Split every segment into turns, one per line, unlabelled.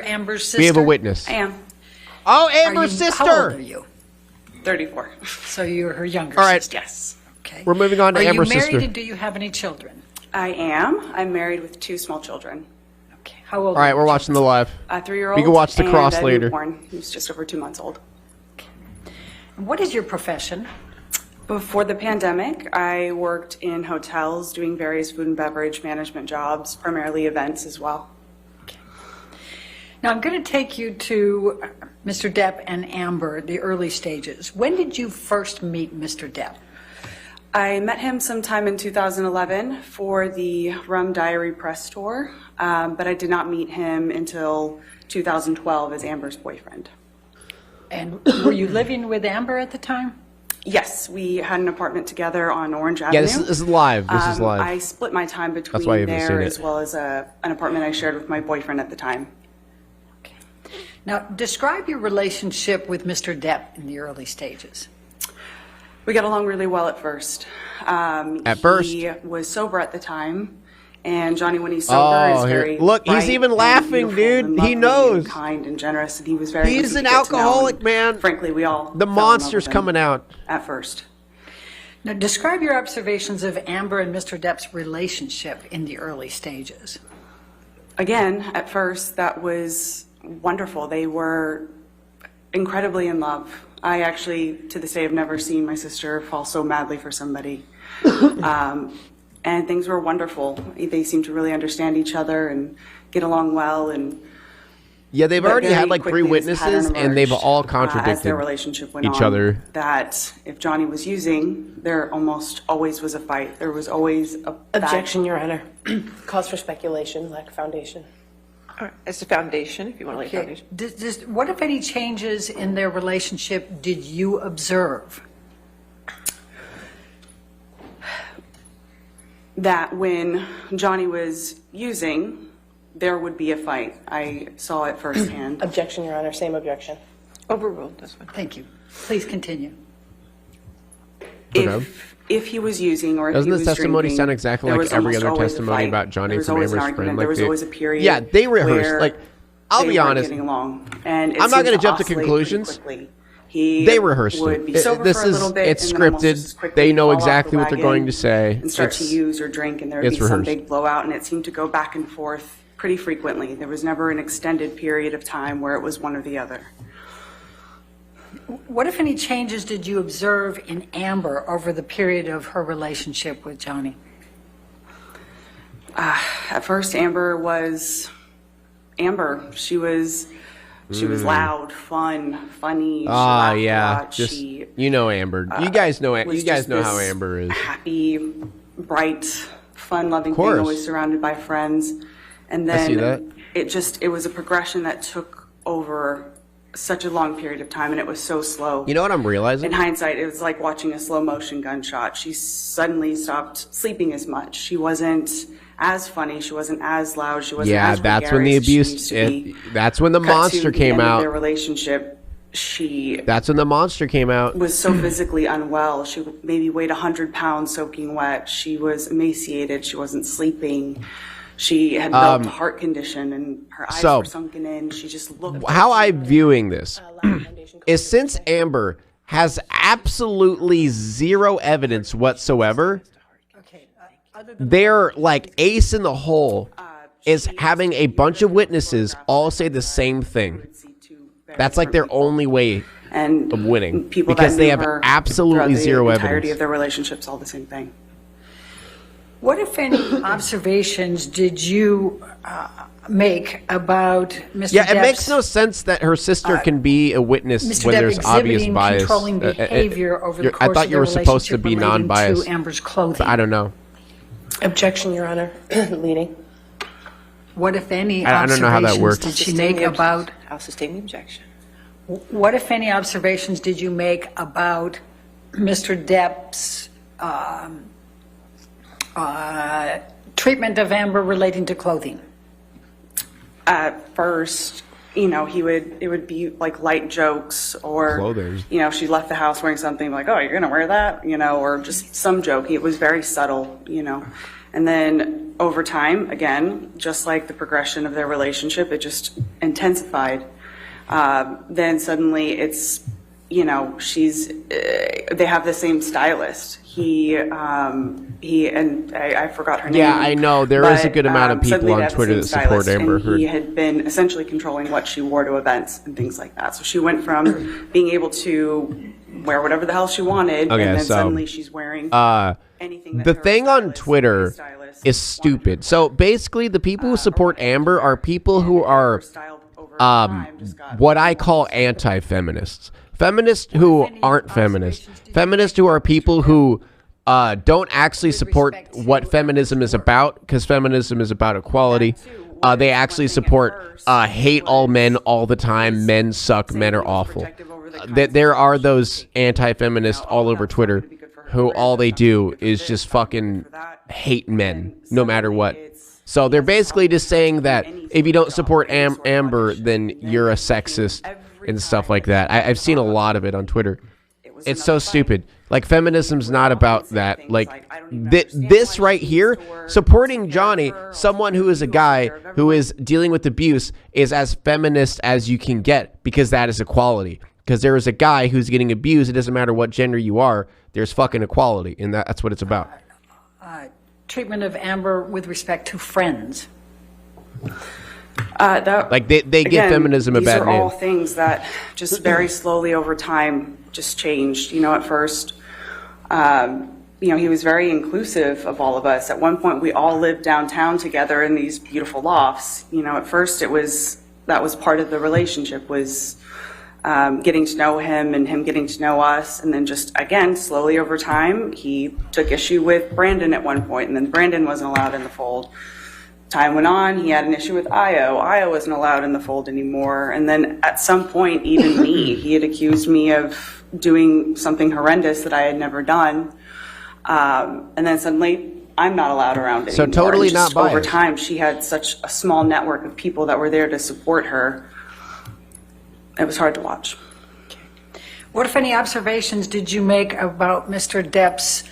Amber's sister?
We have a witness.
I am.
Oh, Amber's sister!
How old are you?
34.
So you're her younger
All right.
sister?
Yes.
Okay.
We're moving on to Amber's
Are you married
sister.
and do you have any children?
I am. I'm married with 2 small children.
Okay. How old
All
are
right,
your
we're watching the live.
A 3-year-old.
We can watch the cross
and a
later.
newborn who's just over 2 months old.
children? What is your profession?
Before the pandemic, I worked in hotels doing various food and beverage management jobs, primarily events as well.
Now, I'm going to take you to Mr. Depp and Amber, the early stages. When did you first meet Mr. Depp?
I met him sometime in 2011 for the Rum Diary press tour, but I did not meet him until 2012 as Amber's boyfriend.
And were you living with Amber at the time?
Yes, we had an apartment together on Orange Avenue.
Yeah, this is live. This is live.
I split my time
That's why you
between
haven't
there
seen it.
as well as an apartment I shared with my boyfriend at the time.
Now, describe your relationship with Mr. Depp in the early stages.
We got along really well at first.
At first?
He was sober at the time, and Johnny, when he's sober, is
here.
very
Look, he's
bright
even
and
laughing,
beautiful
dude.
and
He
lovely
knows.
and kind and generous, and he was very
He's
easy
an
to get to know,
alcoholic,
and
man.
Frankly, we all
The
fell in love
monster's
with him
coming out.
at first.
Now, describe your observations of Amber and Mr. Depp's relationship in the early stages.
Again, at first, that was wonderful. They were incredibly in love. I actually, to this day, have never seen my sister fall so madly for somebody. And things were wonderful. They seemed to really understand each other and get along well. And
Yeah, they've
but
already
very
had like 3
quickly this pattern
witnesses, and they've
emerged,
all
as
contradicted
their relationship went
each
on,
other.
That if Johnny was using, there almost always was a fight. There was always a
Objection, Your Honor. Cause for speculation, lack of foundation.
All right, as a foundation, if you want to lay a
Okay.
foundation.
What, if any, changes in their relationship did you observe?
That when Johnny was using, there would be a fight. I saw it firsthand.
Objection, Your Honor. Same objection.
Overruled, that's fine.
Thank you. Please continue.
If he was using or if
Doesn't
he
the
was
testimony
drinking,
sound exactly
there
like
was
every
almost
other
always a
testimony
fight.
about Johnny
There was
from
always an
Amber's
argument.
friend?
There
Like
was always a period.
Yeah, they rehearsed.
where
Like, I'll
they
be
weren't
honest.
getting along, and it
I'm not
seemed
gonna jump to
oscillate pretty
conclusions.
quickly. He
They rehearsed
would
it.
be sober
This
for a
is
little bit,
it's
and then almost just
scripted.
quickly
They know
fall off the
exactly what they're
wagon
going to say.
and start to
It's-
use or drink, and there would
it's
be some
rehearsed.
big blowout, and it seemed to go back and forth pretty frequently. There was never an extended period of time where it was one or the other.
What, if any, changes did you observe in Amber over the period of her relationship with Johnny?
At first, Amber was Amber. She was loud, fun, funny. She laughed a
yeah.
lot.
Just
She
you know Amber. You guys know.
was
You guys
just
know how
this
Amber is.
happy, bright, fun-loving thing,
course.
always surrounded by friends. And
I see
then
that.
it was a progression that took over such a long period of time, and it was so slow.
You know what I'm realizing?
In hindsight, it was like watching a slow-motion gunshot. She suddenly stopped sleeping as much. She wasn't as funny. She wasn't as loud. She wasn't
Yeah,
as
that's when the
gregarious as she
abuse.
used to be.
That's when the
Cut to
monster
the
came
end of
out.
Their relationship, she
That's when the monster came out.
was so physically unwell. She maybe weighed 100 pounds soaking wet. She was emaciated. She wasn't sleeping. She had developed a heart condition, and her eyes
so-
were sunken in. She just looked.
How I'm viewing this
Lack of foundation.
is since Amber has absolutely zero evidence whatsoever,
Okay. Other than
their like ace in the hole is having a bunch of witnesses all say the same thing. That's like their only way
and
of winning,
people
because
that
they
knew
have
her
absolutely
throughout
zero
the entirety
evidence.
of their relationships, all the same thing.
what, if any, observations did you make about Mr.
Yeah, it
Depp's,
makes no sense that her sister can be a witness
Mr.
when
Depp
there's obvious
exhibiting
bias.
controlling behavior over the
I
course
thought
of
you
their
were supposed to
relationship
be
relating
non-biased.
to Amber's clothing?
I don't know.
Objection, Your Honor. Leading.
What, if any,
I don't know how that
observations
works.
did she make about?
I'll sustain the objection.
What, if any, observations did you make about Mr. Depp's treatment of Amber relating to clothing?
At first, it would be like light jokes, or
Clothers.
she left the house wearing something like, oh, you're gonna wear that, or just some joke. It was very subtle, And then over time, again, just like the progression of their relationship, it just intensified. Then suddenly it's, you know, they have the same stylist. He and I forgot her name.
Yeah, I know. There is a good amount of people
suddenly
on
they have the
Twitter
same
that support
stylist,
Amber
and
Heard.
he had been essentially controlling what she wore to events and things like that. So she went from being able to wear whatever the hell she wanted,
Okay,
and then
so,
suddenly she's wearing anything that
the
her
thing on
stylist,
Twitter
his stylist,
is stupid. So basically, the people who support Amber are people who are
styled over time just got
what I call anti-feminists. Feminists who aren't feminists. Feminists who are people who don't actually support what feminism is about, because feminism is about equality. They actually support hate all men all the time. Men suck. Men are awful. There are those anti-feminists all over Twitter who all they do is just fucking hate men no matter what. So they're basically just saying that if you don't support Amber, then you're a sexist and stuff like that. I've seen a lot of it on Twitter. It's so stupid. Like, feminism's not about that. Like, this right here, supporting Johnny, someone who is a guy who is dealing with abuse, is as feminist as you can get, because that is equality. Because there is a guy who's getting abused. It doesn't matter what gender you are. There's fucking equality, and that's what it's about.
Treatment of Amber with respect to friends.
Like, they give
Again,
feminism a bad
These are all
name.
things that just very slowly over time just changed. You know, at first, you know, he was very inclusive of all of us. At one point, we all lived downtown together in these beautiful lofts. You know, at first that was part of the relationship, was getting to know him and him getting to know us. And then just, again, slowly over time, he took issue with Brandon at one point, and then Brandon wasn't allowed in the fold. Time went on, he had an issue with Io. Io wasn't allowed in the fold anymore. And then at some point, even me, he had accused me of doing something horrendous that I had never done. And then suddenly, I'm not allowed around anymore.
So totally
And just
not biased.
over time, she had such a small network of people that were there to support her. It was hard to watch.
What, if any, observations did you make about Mr. Depp's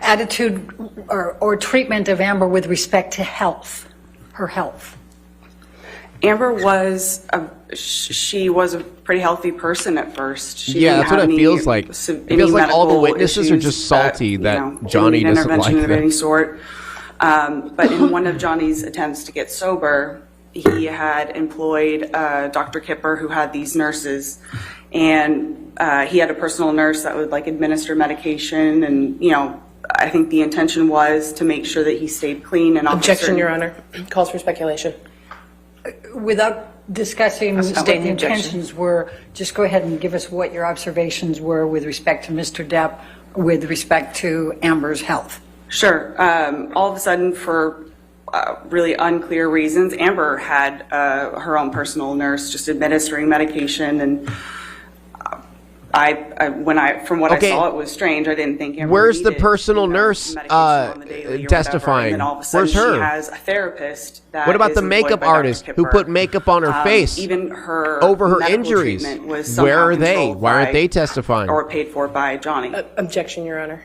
attitude or treatment of Amber with respect to her health?
Amber was she was a pretty healthy person at first. She
Yeah,
didn't
that's what
have
it
any
feels like. It feels like all the
medical
witnesses are
issues
just salty that
you know,
Johnny
didn't need
doesn't
intervention
like
of
them.
any sort. But in one of Johnny's attempts to get sober, he had employed Dr. Kipper, who had these nurses, and he had a personal nurse that would like administer medication, and you know, I think the intention was to make sure that he stayed clean and off of
Objection,
certain-
Your Honor. Calls for speculation.
Without discussing what the
Sustain the objection.
intentions were, just go ahead and give us what your observations were with respect to Mr. Depp, with respect to Amber's health.
Sure. All of a sudden, for really unclear reasons, Amber had her own personal nurse just administering medication, and from what
Okay.
I saw, it was strange. I didn't think Amber
Where's the
needed,
personal
you know,
nurse,
medication on the daily or whatever.
testifying?
And then all of a sudden,
Where's her?
She has a therapist. That
What about
is
the
employed
makeup
by Dr.
artist who
Kipper.
put makeup on her face
Even her
over her
medical
injuries?
treatment was
Where
somehow
are they?
controlled
Why aren't
by-
they testifying?
Or paid for by Johnny.
Objection, Your Honor.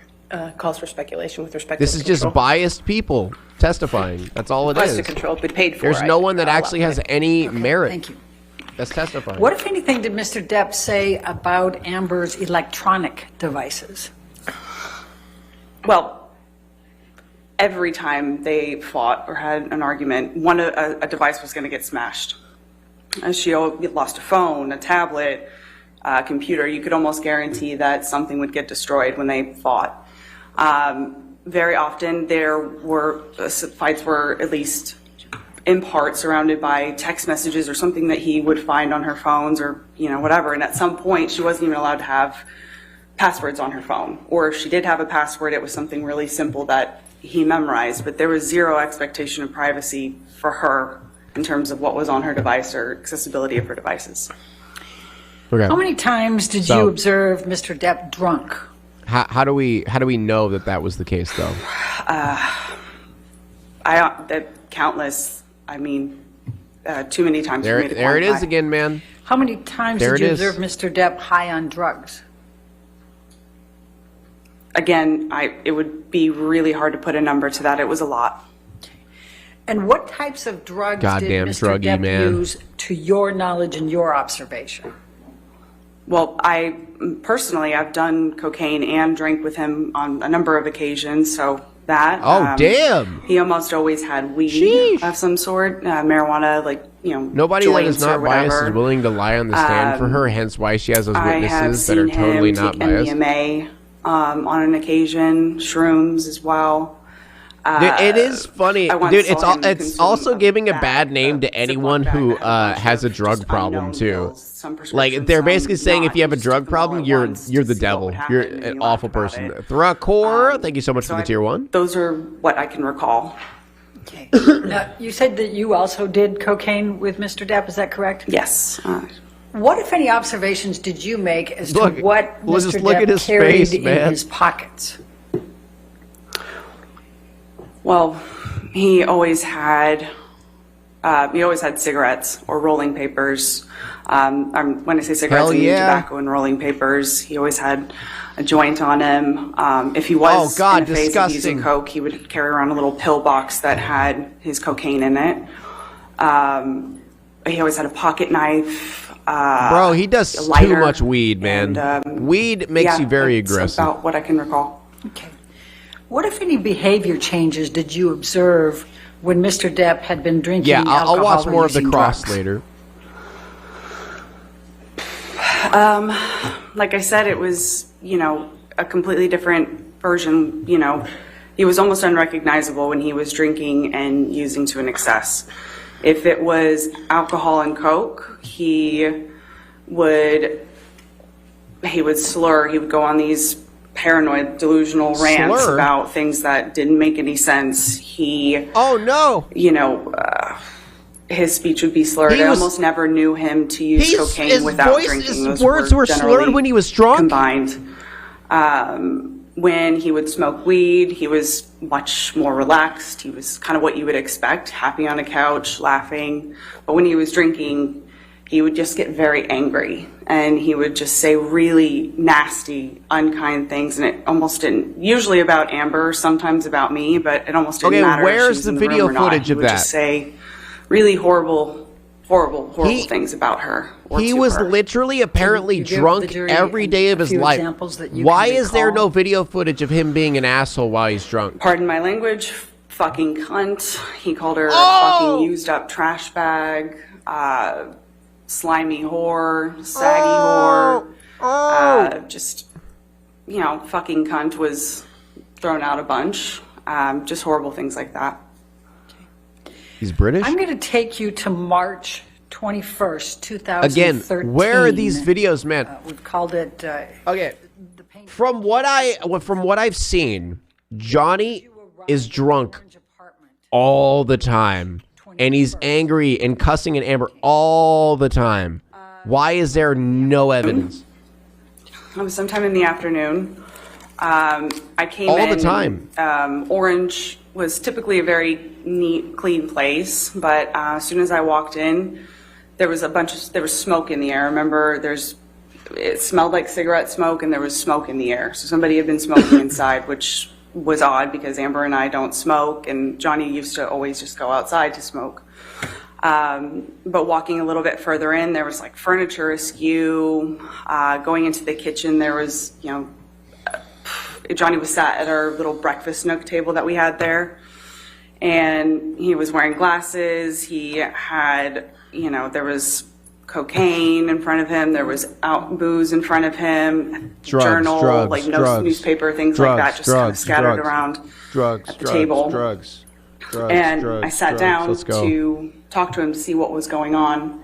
Calls for speculation with respect
This
to
is just
control.
biased people testifying. That's all it
Plus
is.
to control, but paid for.
There's no one that actually has any merit
Thank you.
that's testifying.
What, if anything, did Mr. Depp say about Amber's electronic devices?
Well, every time they fought or had an argument, a device was going to get smashed. And she lost a phone, a tablet, a computer. You could almost guarantee that something would get destroyed when they fought. Very often, fights were at least in part surrounded by text messages or something that he would find on her phones, or you know, whatever. And at some point, she wasn't even allowed to have passwords on her phone, or if she did have a password, it was something really simple that he memorized. But there was zero expectation of privacy for her in terms of what was on her device or accessibility of her devices.
Okay.
How many times did
So-
you observe Mr. Depp drunk?
How do we know that was the case though?
Countless. I mean, too many times. for
There
me to
it is
quantify.
again, man.
How many times
There
did you
it is.
observe Mr. Depp high on drugs?
again, it would be really hard to put a number to that. It was a lot.
And what types of drugs
Goddamn
did Mr.
druggy,
Depp
man.
use, to your knowledge and your observation?
Well, I've done cocaine and drank with him on a number of occasions, so that.
Oh, damn.
He almost always had weed
Sheesh.
of some sort, marijuana,
Nobody that is
joints or
not biased
whatever.
is willing to lie on the stand for her, hence why she has those
I have
witnesses that are
seen
totally
him
not
take
biased.
MDMA on an occasion, shrooms as well.
Dude, it is funny,
I once
dude.
saw him
It's
consume
also giving a
bag
bad name
of
to
Ziploc
anyone
bag
who
that had a bunch
has a
of
drug
just
problem
unknown
too.
pills, some
Like
prescriptions,
they're
some
basically saying if
not.
you have a
just
drug
took them all
problem,
at
you're
once
the
to see what
devil.
would
You're
happen, and
an
we
awful
laughed about
person.
it.
Thrakor, thank you so much for the tier 1.
Those are what I can recall.
Okay. Now, you said that you also did cocaine with Mr. Depp, is that correct?
Yes.
What, if any, observations did you make as
Look,
to what
well,
Mr.
just look
Depp
at his
carried
face,
in
man.
his pockets?
Well, he always had cigarettes or rolling papers. When I say cigarettes,
Hell
I mean
yeah.
tobacco and rolling papers. He always had a joint on him. If he was
Oh, God,
in a phase of
disgusting.
using coke, he would carry around a little pill box that had his cocaine in it. He always had a pocket knife.
Bro, he does
a
too
lighter,
much weed, man.
and,
Weed makes
yeah,
you very
that's
aggressive.
about what I can recall.
Okay. What, if any, behavior changes did you observe when Mr. Depp had been drinking
Yeah, I'll
alcohol
watch
or
more of the
using
cross
drugs?
later.
Like I said, it was, a completely different version, He was almost unrecognizable when he was drinking and using to an excess. If it was alcohol and coke, he would slur. He would go on these paranoid, delusional rants
Slur?
about things that didn't make any sense.
Oh, no.
His speech would be slurred.
He
I
was-
almost never knew him to use cocaine without drinking.
His
Those
words were slurred
generally
when he was drunk?
Combined. When he would smoke weed, he was much more relaxed. He was kind of what you would expect, happy on a couch, laughing. But when he was drinking, he would just get very angry. And he would just say really nasty, unkind things. And it almost didn't, usually about Amber, sometimes about me, but it almost didn't
Okay,
matter if she
where's
was
the
in the
video
room or not.
footage
He
of
would
that?
just say really horrible
He-
things about her. or
He
to
was
her.
literally apparently
you give the
drunk
jury
every day of
a
his
few
life.
examples that you
Why
can
is there
recall?
no video footage of him being an asshole while he's drunk?
Pardon my language, fucking cunt. He called her
Oh!
a fucking used up trash bag, slimy whore, saggy whore. Just, fucking cunt was thrown out a bunch. Just horrible things like that.
He's British?
I'm going to take you to March 21st, 2013.
Again, where are these videos, man?
We've called it...
Okay, from what I've seen, Johnny is drunk all the time, and he's angry and cussing at Amber all the time. Why is there no evidence?
It was sometime in the afternoon. I came
All
in.
the time.
Orange was typically a very neat, clean place, but as soon as I walked in, there was smoke in the air. Remember, it smelled like cigarette smoke, and there was smoke in the air. So somebody had been smoking inside, which was odd because Amber and I don't smoke, and Johnny used to always just go outside to smoke. But walking a little bit further in, there was like furniture askew. Going into the kitchen, there was, Johnny was sat at our little breakfast nook table that we had there, and he was wearing glasses. He had, there was cocaine in front of him. There was booze in front of him. Journal, like no newspaper, things like that, just kind of scattered around at the table. And I sat down to talk to him to see what was going on.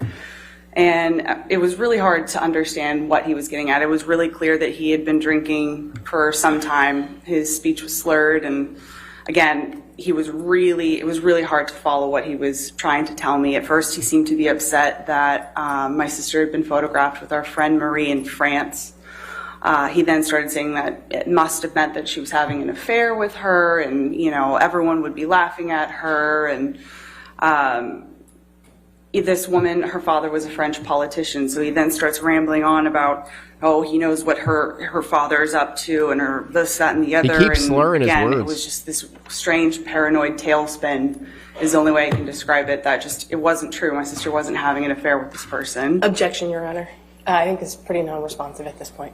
And it was really hard to understand what he was getting at. It was really clear that he had been drinking for some time. His speech was slurred. And again, it was really hard to follow what he was trying to tell me. At first, he seemed to be upset that my sister had been photographed with our friend Marie in France. He then started saying that it must have meant that she was having an affair with her, and everyone would be laughing at her. And this woman, her father was a French politician, so he then starts rambling on about, oh, he knows what her father's up to, and her this, that, and the other.
He keeps
and
slurring his
again,
words.
It was just this strange paranoid tailspin is the only way I can describe it. That just, it wasn't true. My sister wasn't having an affair with this person.
Objection, Your Honor. I think it's pretty non-responsive at this point.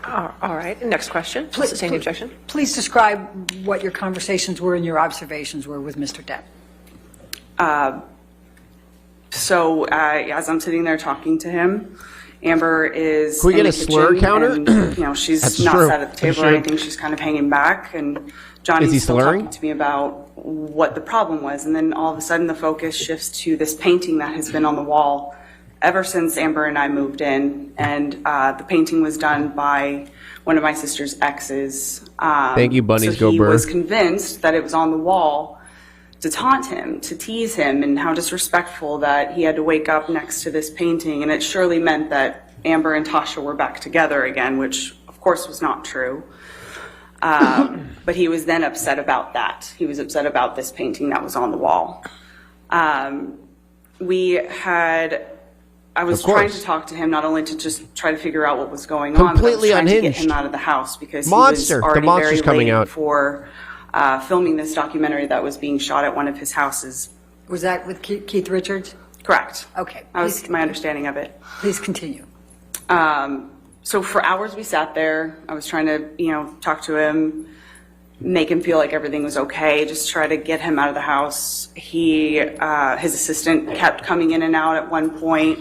All right, next question. Sustain the objection.
Please describe what your conversations were and your observations were with Mr. Depp.
So as I'm sitting there talking to him, Amber is
Can we
in
get
the
a slur
kitchen,
counter?
and, she's
That's
not
true.
sat at the table or
Sure.
anything. She's kind of hanging back, and
Is he
Johnny's still
slurring?
talking to me about what the problem was. And then all of a sudden the focus shifts to this painting that has been on the wall ever since Amber and I moved in. And the painting was done by one of my sister's exes.
Thank you, Bunnies
so
Go
he
Burr.
was convinced that it was on the wall to taunt him, to tease him, and how disrespectful that he had to wake up next to this painting. And it surely meant that Amber and Tasha were back together again, which of course was not true. But he was then upset about that. He was upset about this painting that was on the wall. I was
Of course.
trying to talk to him, not only to just try to figure out what was going on,
Completely
but I was trying to get
unhinged.
him out of the house because
Monster.
he
The
was already
monster's
very
coming
late
out.
for filming this documentary that was being shot at one of his houses.
Was that with Keith Richards?
Correct.
Okay.
That was my understanding of it.
Please continue.
So for hours we sat there. I was trying to, talk to him, make him feel like everything was okay, just try to get him out of the house. His assistant kept coming in and out at one point.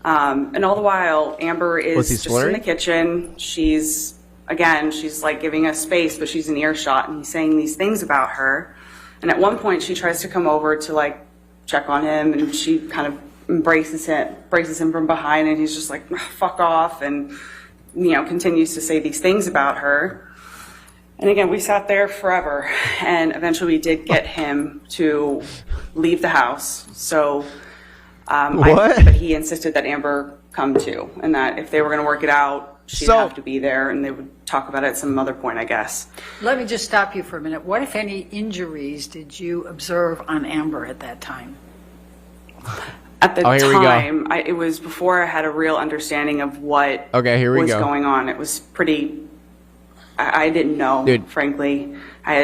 And all the while, Amber
Was
is
he
just in
slurring?
the kitchen. She's like giving us space, but she's in earshot, and he's saying these things about her. And at one point, she tries to come over to like check on him, and she kind of embraces him from behind, and he's just like, fuck off, and continues to say these things about her. And again, we sat there forever, and eventually we did get him to leave the house. So,
What?
but he insisted that Amber come too, and that if they were going to work it out, she'd
So-
have to be there, and they would talk about it at some other point, I guess.
Let me just stop you for a minute. What, if any, injuries did you observe on Amber at that time?
At the
Oh, here we go.
time, it was before I had a real understanding of what
Okay, here we
was
go.
going on. It was pretty. I didn't know,
Dude,
frankly.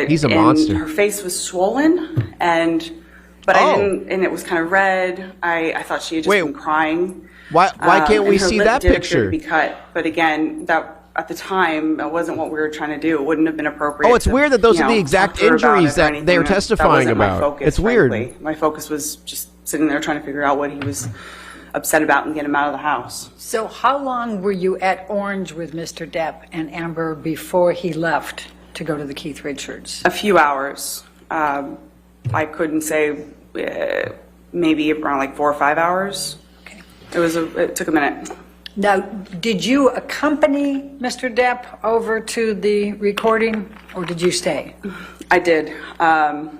he's a
and
monster.
Her face was swollen, but I
Oh.
didn't, and it was kind of red. I thought she had just
Wait.
been crying.
Why can't
And
we
her
see
lip
that
did appear
picture?
to be cut, but again, that at the time that wasn't what we were trying to do. It wouldn't have been appropriate.
Oh, it's weird that those are the exact
talk to her about
injuries
it or
that
anything.
they're
That
testifying
wasn't my
about.
focus,
It's weird.
frankly. My focus was just sitting there trying to figure out what he was upset about and get him out of the house.
So how long were you at Orange with Mr. Depp and Amber before he left to go to the Keith Richards?
A few hours. I couldn't say, maybe around like 4 or 5 hours.
Okay.
It took a minute.
Now, did you accompany Mr. Depp over to the recording, or did you stay?
I did.
And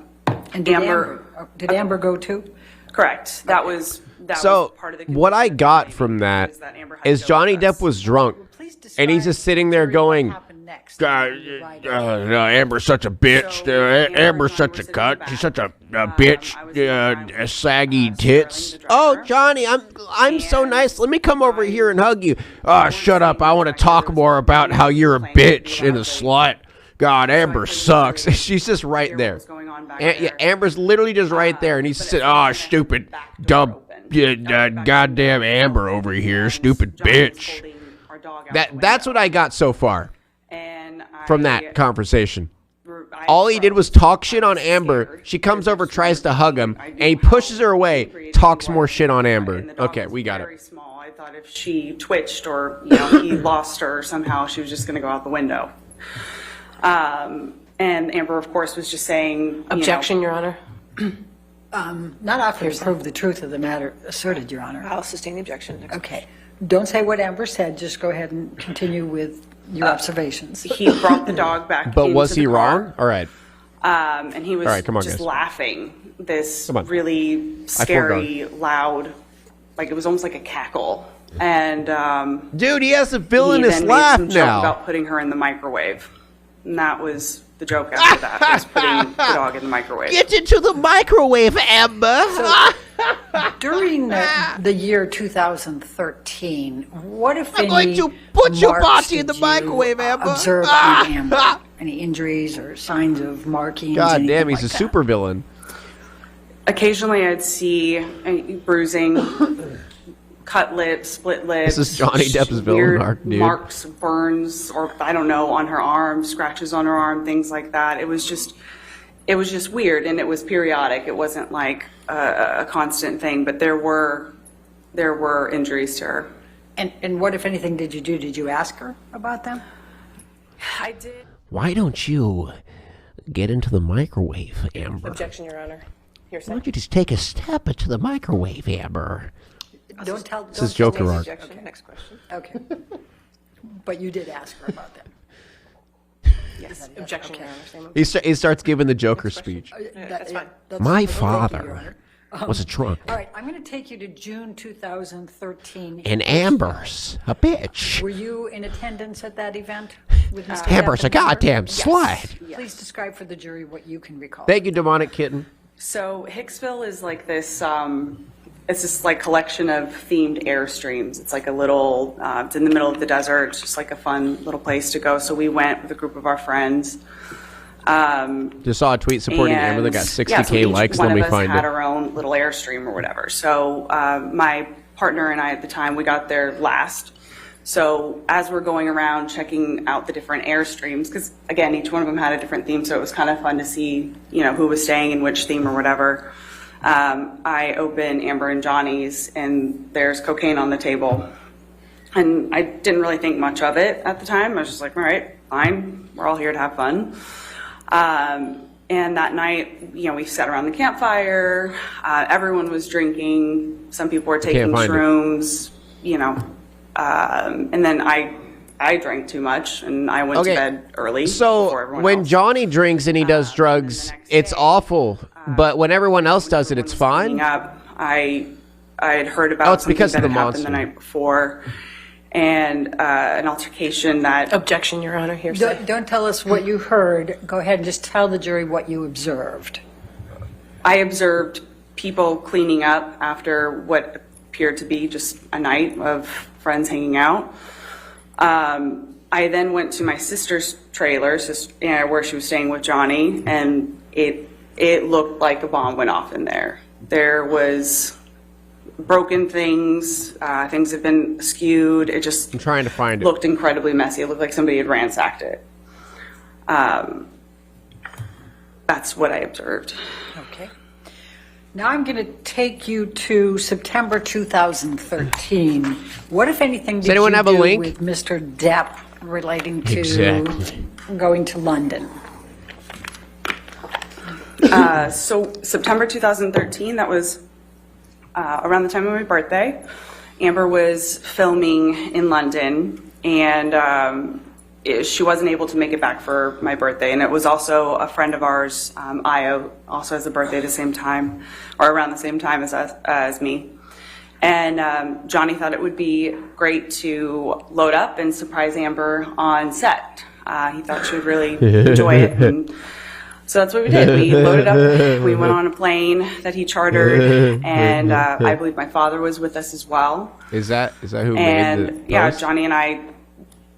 did
Amber-
Amber go too?
Correct. That was
So
part of the
what I got from that
Amber had to
is
go
Johnny
with us.
Depp was drunk,
Please
and he's just sitting there
describe
going,
what happened next.
God,
Right.
Amber's such a bitch.
So, Amber
Amber's
and
such
Johnny
a
were
cut.
sitting
She's
back.
such a bitch.
I was in the back with,
Saggy
Sarah
tits.
and the
Oh,
driver.
Johnny, I'm so
And
nice. Let me come over here and hug you. Oh, shut up. I want to talk more about how you're a bitch and a slut. God, Amber sucks. She's just right
Hear what
there.
was going on back
Yeah,
there.
Amber's literally just right there, and he's
But
sitting.
at
Oh,
first,
stupid,
back door
dumb,
open.
goddamn Amber over here, stupid
Johnny was
bitch.
holding our dog out the
That's
window.
what I got so far
And
from that conversation.
I
All he did was talk shit on
was
Amber.
scared.
She comes over, tries to hug him,
I
and
knew
he
how
pushes her away,
angry he
talks
was.
more shit on Amber.
And the dog
Okay,
was
we got
very
it.
small. I thought if she twitched or he lost her somehow, she was just going to go out the window. And Amber, of course, was just saying,
Objection, Your Honor.
Not often to prove the truth of the matter asserted, Your Honor.
I'll sustain the objection. Next.
Okay. Don't say what Amber said. Just go ahead and continue with your observations.
He brought the dog back.
But
into
was he
the car,
wrong? All right.
And he was
All right, come on,
just
guys.
laughing. This
Come on.
really scary, loud, like it was almost like a cackle. And
Dude, he has a
he
villainous
then made
laugh
some joke
now.
about putting her in the microwave, and that was the joke after that was putting the dog in the microwave.
Get into the microwave, Amber.
During the year 2013, what if
I'm
any
going to put your
marks
body in the
did you
microwave, Amber.
observe in Amber? Any injuries or signs of markings?
God
anything
damn, he's
like
a
that?
supervillain.
Occasionally I'd see bruising, cut lips, split lips.
This is Johnny Depp's villain
weird
arc, dude.
marks, burns, or I don't know, on her arm, scratches on her arm, things like that. It was just weird, and it was periodic. It wasn't like a constant thing, but there were injuries to her.
And what, if anything, did you do? Did you ask her about them?
I did.
Why don't you get into the microwave, Amber?
Objection, Your Honor.
Why
Hearsay.
don't you just take a step into the microwave, Amber?
Don't tell.
This is
don't tell
Joker
us.
arc.
Objection. Next question.
Okay. But you did ask her about them.
Yes.
Objection,
Okay.
Your Honor. Same
He starts giving the Joker speech.
That's fine.
My
Thank you, Your
father
Honor.
was a drunk.
All right, I'm going to take you to June 2013.
And Amber's a bitch.
Were you in attendance at that event with Mr.
Amber's
Depp
a
and Amber?
goddamn
Yes.
slut.
Please describe for the jury what you can recall.
Thank you, demonic kitten.
So Hicksville is like this. It's this like collection of themed airstreams. It's like a little. It's in the middle of the desert. It's just like a fun little place to go. So we went with a group of our friends.
Just saw a tweet supporting Amber that got 60K likes. Let me find
One of us had
it.
our own little airstream or whatever. So my partner and I at the time, we got there last. So as we're going around checking out the different airstreams, because again, each one of them had a different theme, so it was kind of fun to see, who was staying in which theme or whatever. I open Amber and Johnny's, and there's cocaine on the table. And I didn't really think much of it at the time. I was just like, all right, fine. We're all here to have fun. And that night, we sat around the campfire. Everyone was drinking. Some people were taking
find it.
shrooms, and then I drank too much, and I went to bed early. before
So
everyone
when
else.
Johnny drinks and he does drugs,
the next
it's
day,
awful. But when everyone else does it, it's
Cleaning
fine.
up, I had heard about
Oh, it's
something
because
that
of the
had happened
monster.
the night before, and an altercation that
Objection, Your Honor. Hearsay.
Don't tell us what you heard. Go ahead and just tell the jury what you observed.
I observed people cleaning up after what appeared to be just a night of friends hanging out. I then went to my sister's trailer, where she was staying with Johnny, and it looked like a bomb went off in there. There was broken things, things had been skewed. It just
I'm trying to find it.
looked incredibly messy. It looked like somebody had ransacked it. That's what I observed.
Okay. Now I'm going to take you to September 2013. What, if anything, did
anyone
you
have a
do
link?
with Mr. Depp relating to
Exactly.
going to London?
So September 2013, that was around the time of my birthday. Amber was filming in London, and she wasn't able to make it back for my birthday. And it was also a friend of ours, Io, also has a birthday the same time, or around the same time as me. And Johnny thought it would be great to load up and surprise Amber on set. He thought she would really enjoy it. And so that's what we did. We loaded up. We went on a plane that he chartered, and I believe my father was with us as well.
Is that who made
And
the
yeah,
post?
Johnny and I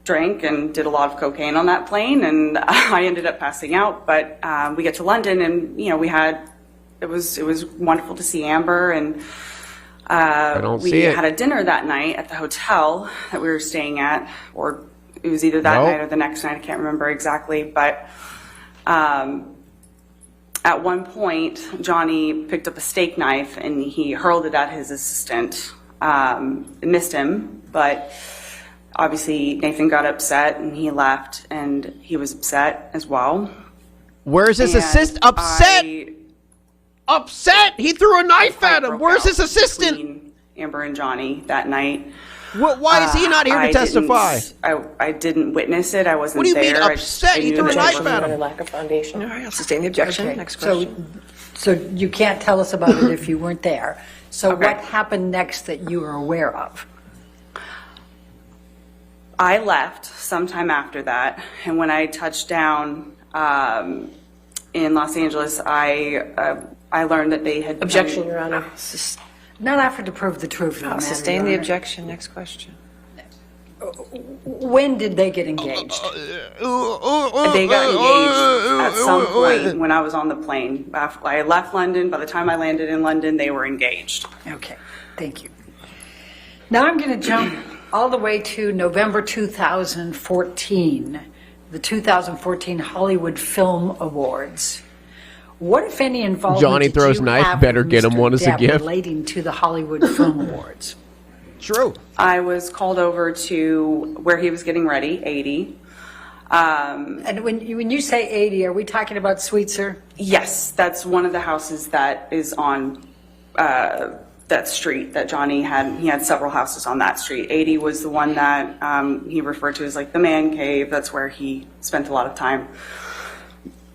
drank and did a lot of cocaine on that plane, and I ended up passing out. But we get to London, and it was wonderful to see Amber, and we
see it.
had a dinner that night at the hotel that we were staying at, or it was either that
Nope.
night or the next night. I can't remember exactly, but. At one point, Johnny picked up a steak knife and he hurled it at his assistant. It missed him, but obviously Nathan got upset and he left, and he was upset as well.
Where's his
And
assistant? Upset! Upset! He threw a knife at him!
broke
Where's his
out
assistant?
between Amber and Johnny that night.
Why is he not here to
I
testify?
I didn't witness it. I wasn't
What do you mean
there.
upset? He
knew
threw a
that
knife
they
at
were-
him.
Your lack of foundation.
All right, I'll sustain the objection.
Okay,
Next question.
So you can't tell us about it if you weren't there. So
Okay.
what happened next that you were aware of?
I left sometime after that, and when I touched down in Los Angeles, I learned that they had
Objection, Your Honor.
Not offered to prove the truth of the matter,
Sustain the
Your Honor.
objection. Next question.
When did they get engaged?
They got engaged at some point when I was on the plane. I left London. By the time I landed in London, they were engaged.
Okay, thank you. Now I'm going to jump all the way to November 2014, the 2014 Hollywood Film Awards. What, if any, involvement
Johnny
did
throws
you
knife,
have
better
with
get him
Mr.
one as a
Depp
gift.
relating to the Hollywood Film Awards?
True.
I was called over to where he was getting ready, 80.
And when you say 80, are we talking about Sweetser?
Yes, that's one of the houses that is on that street that Johnny had. He had several houses on that street. 80 was the one that he referred to as like the man cave. That's where he spent a lot of time.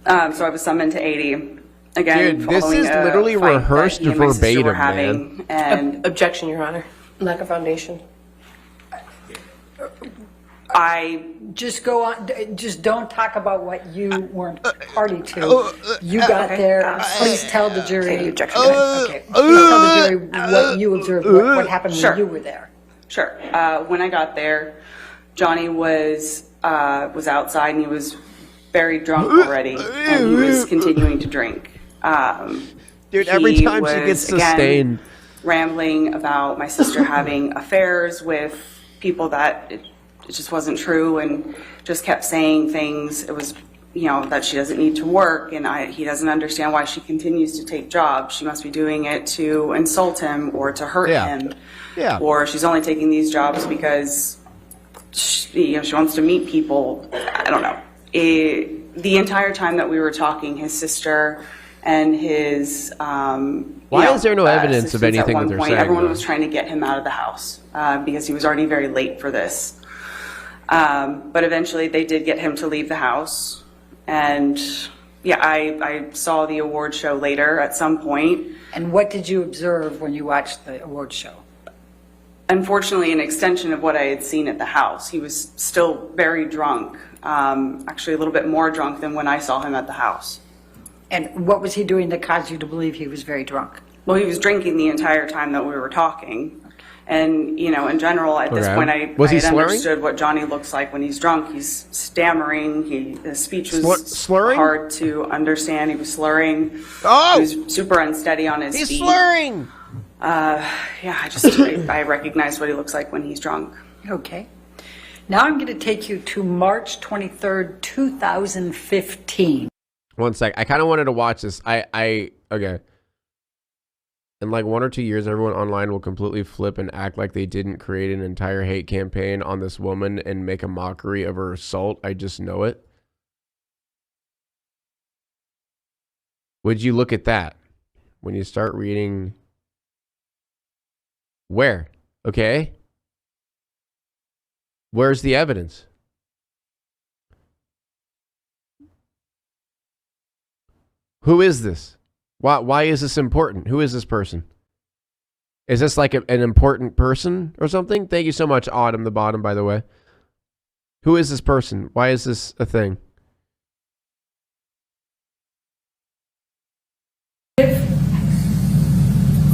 So I was summoned to 80. Again,
Dude, this
following
is
a
literally
fight that
rehearsed
he and my sister were
verbatim,
having, and
Objection, Your Honor. Lack of foundation.
I
Just go on, just don't talk about what you weren't party to. You got there, please tell the jury.
Objection.
Okay, please tell the jury what you observed, what happened
Sure.
when you were there.
Sure. When I got there, Johnny was outside and he was very drunk already, and he was continuing to drink.
Dude, every
He
time she gets
was, again,
sustained.
rambling about my sister having affairs with people that it just wasn't true, and just kept saying things. It was, that she doesn't need to work, and he doesn't understand why she continues to take jobs. She must be doing it to insult him or to hurt him.
Yeah.
Or she's only taking these jobs because she wants to meet people. I don't know. The entire time that we were talking, his sister and his
Why is there no evidence of anything that they're saying,
Everyone
though?
was trying to get him out of the house because he was already very late for this. But eventually they did get him to leave the house. And yeah, I saw the award show later at some point.
And what did you observe when you watched the award show?
Unfortunately, an extension of what I had seen at the house. He was still very drunk, actually a little bit more drunk than when I saw him at the house.
And what was he doing that caused you to believe he was very drunk?
Well, he was drinking the entire time that we were talking. And, in general, at this
Okay.
point, I
Was he
had
slurring?
understood what Johnny looks like when he's drunk. He's stammering. His speech was
Slurring?
hard to understand. He was slurring.
Oh!
He was super unsteady on his
He's
feet.
slurring!
I recognized what he looks like when he's drunk.
Okay. Now I'm going to take you to March 23rd, 2015.
One sec. I kind of wanted to watch this. Okay. In like 1 or 2 years, everyone online will completely flip and act like they didn't create an entire hate campaign on this woman and make a mockery of her assault. I just know it. Would you look at that when you start reading? Where? Okay. Where's the evidence? Who is this? Why is this important? Who is this person? Is this like an important person or something? Thank you so much, Autumn the Bottom, by the way. Who is this person? Why is this a thing?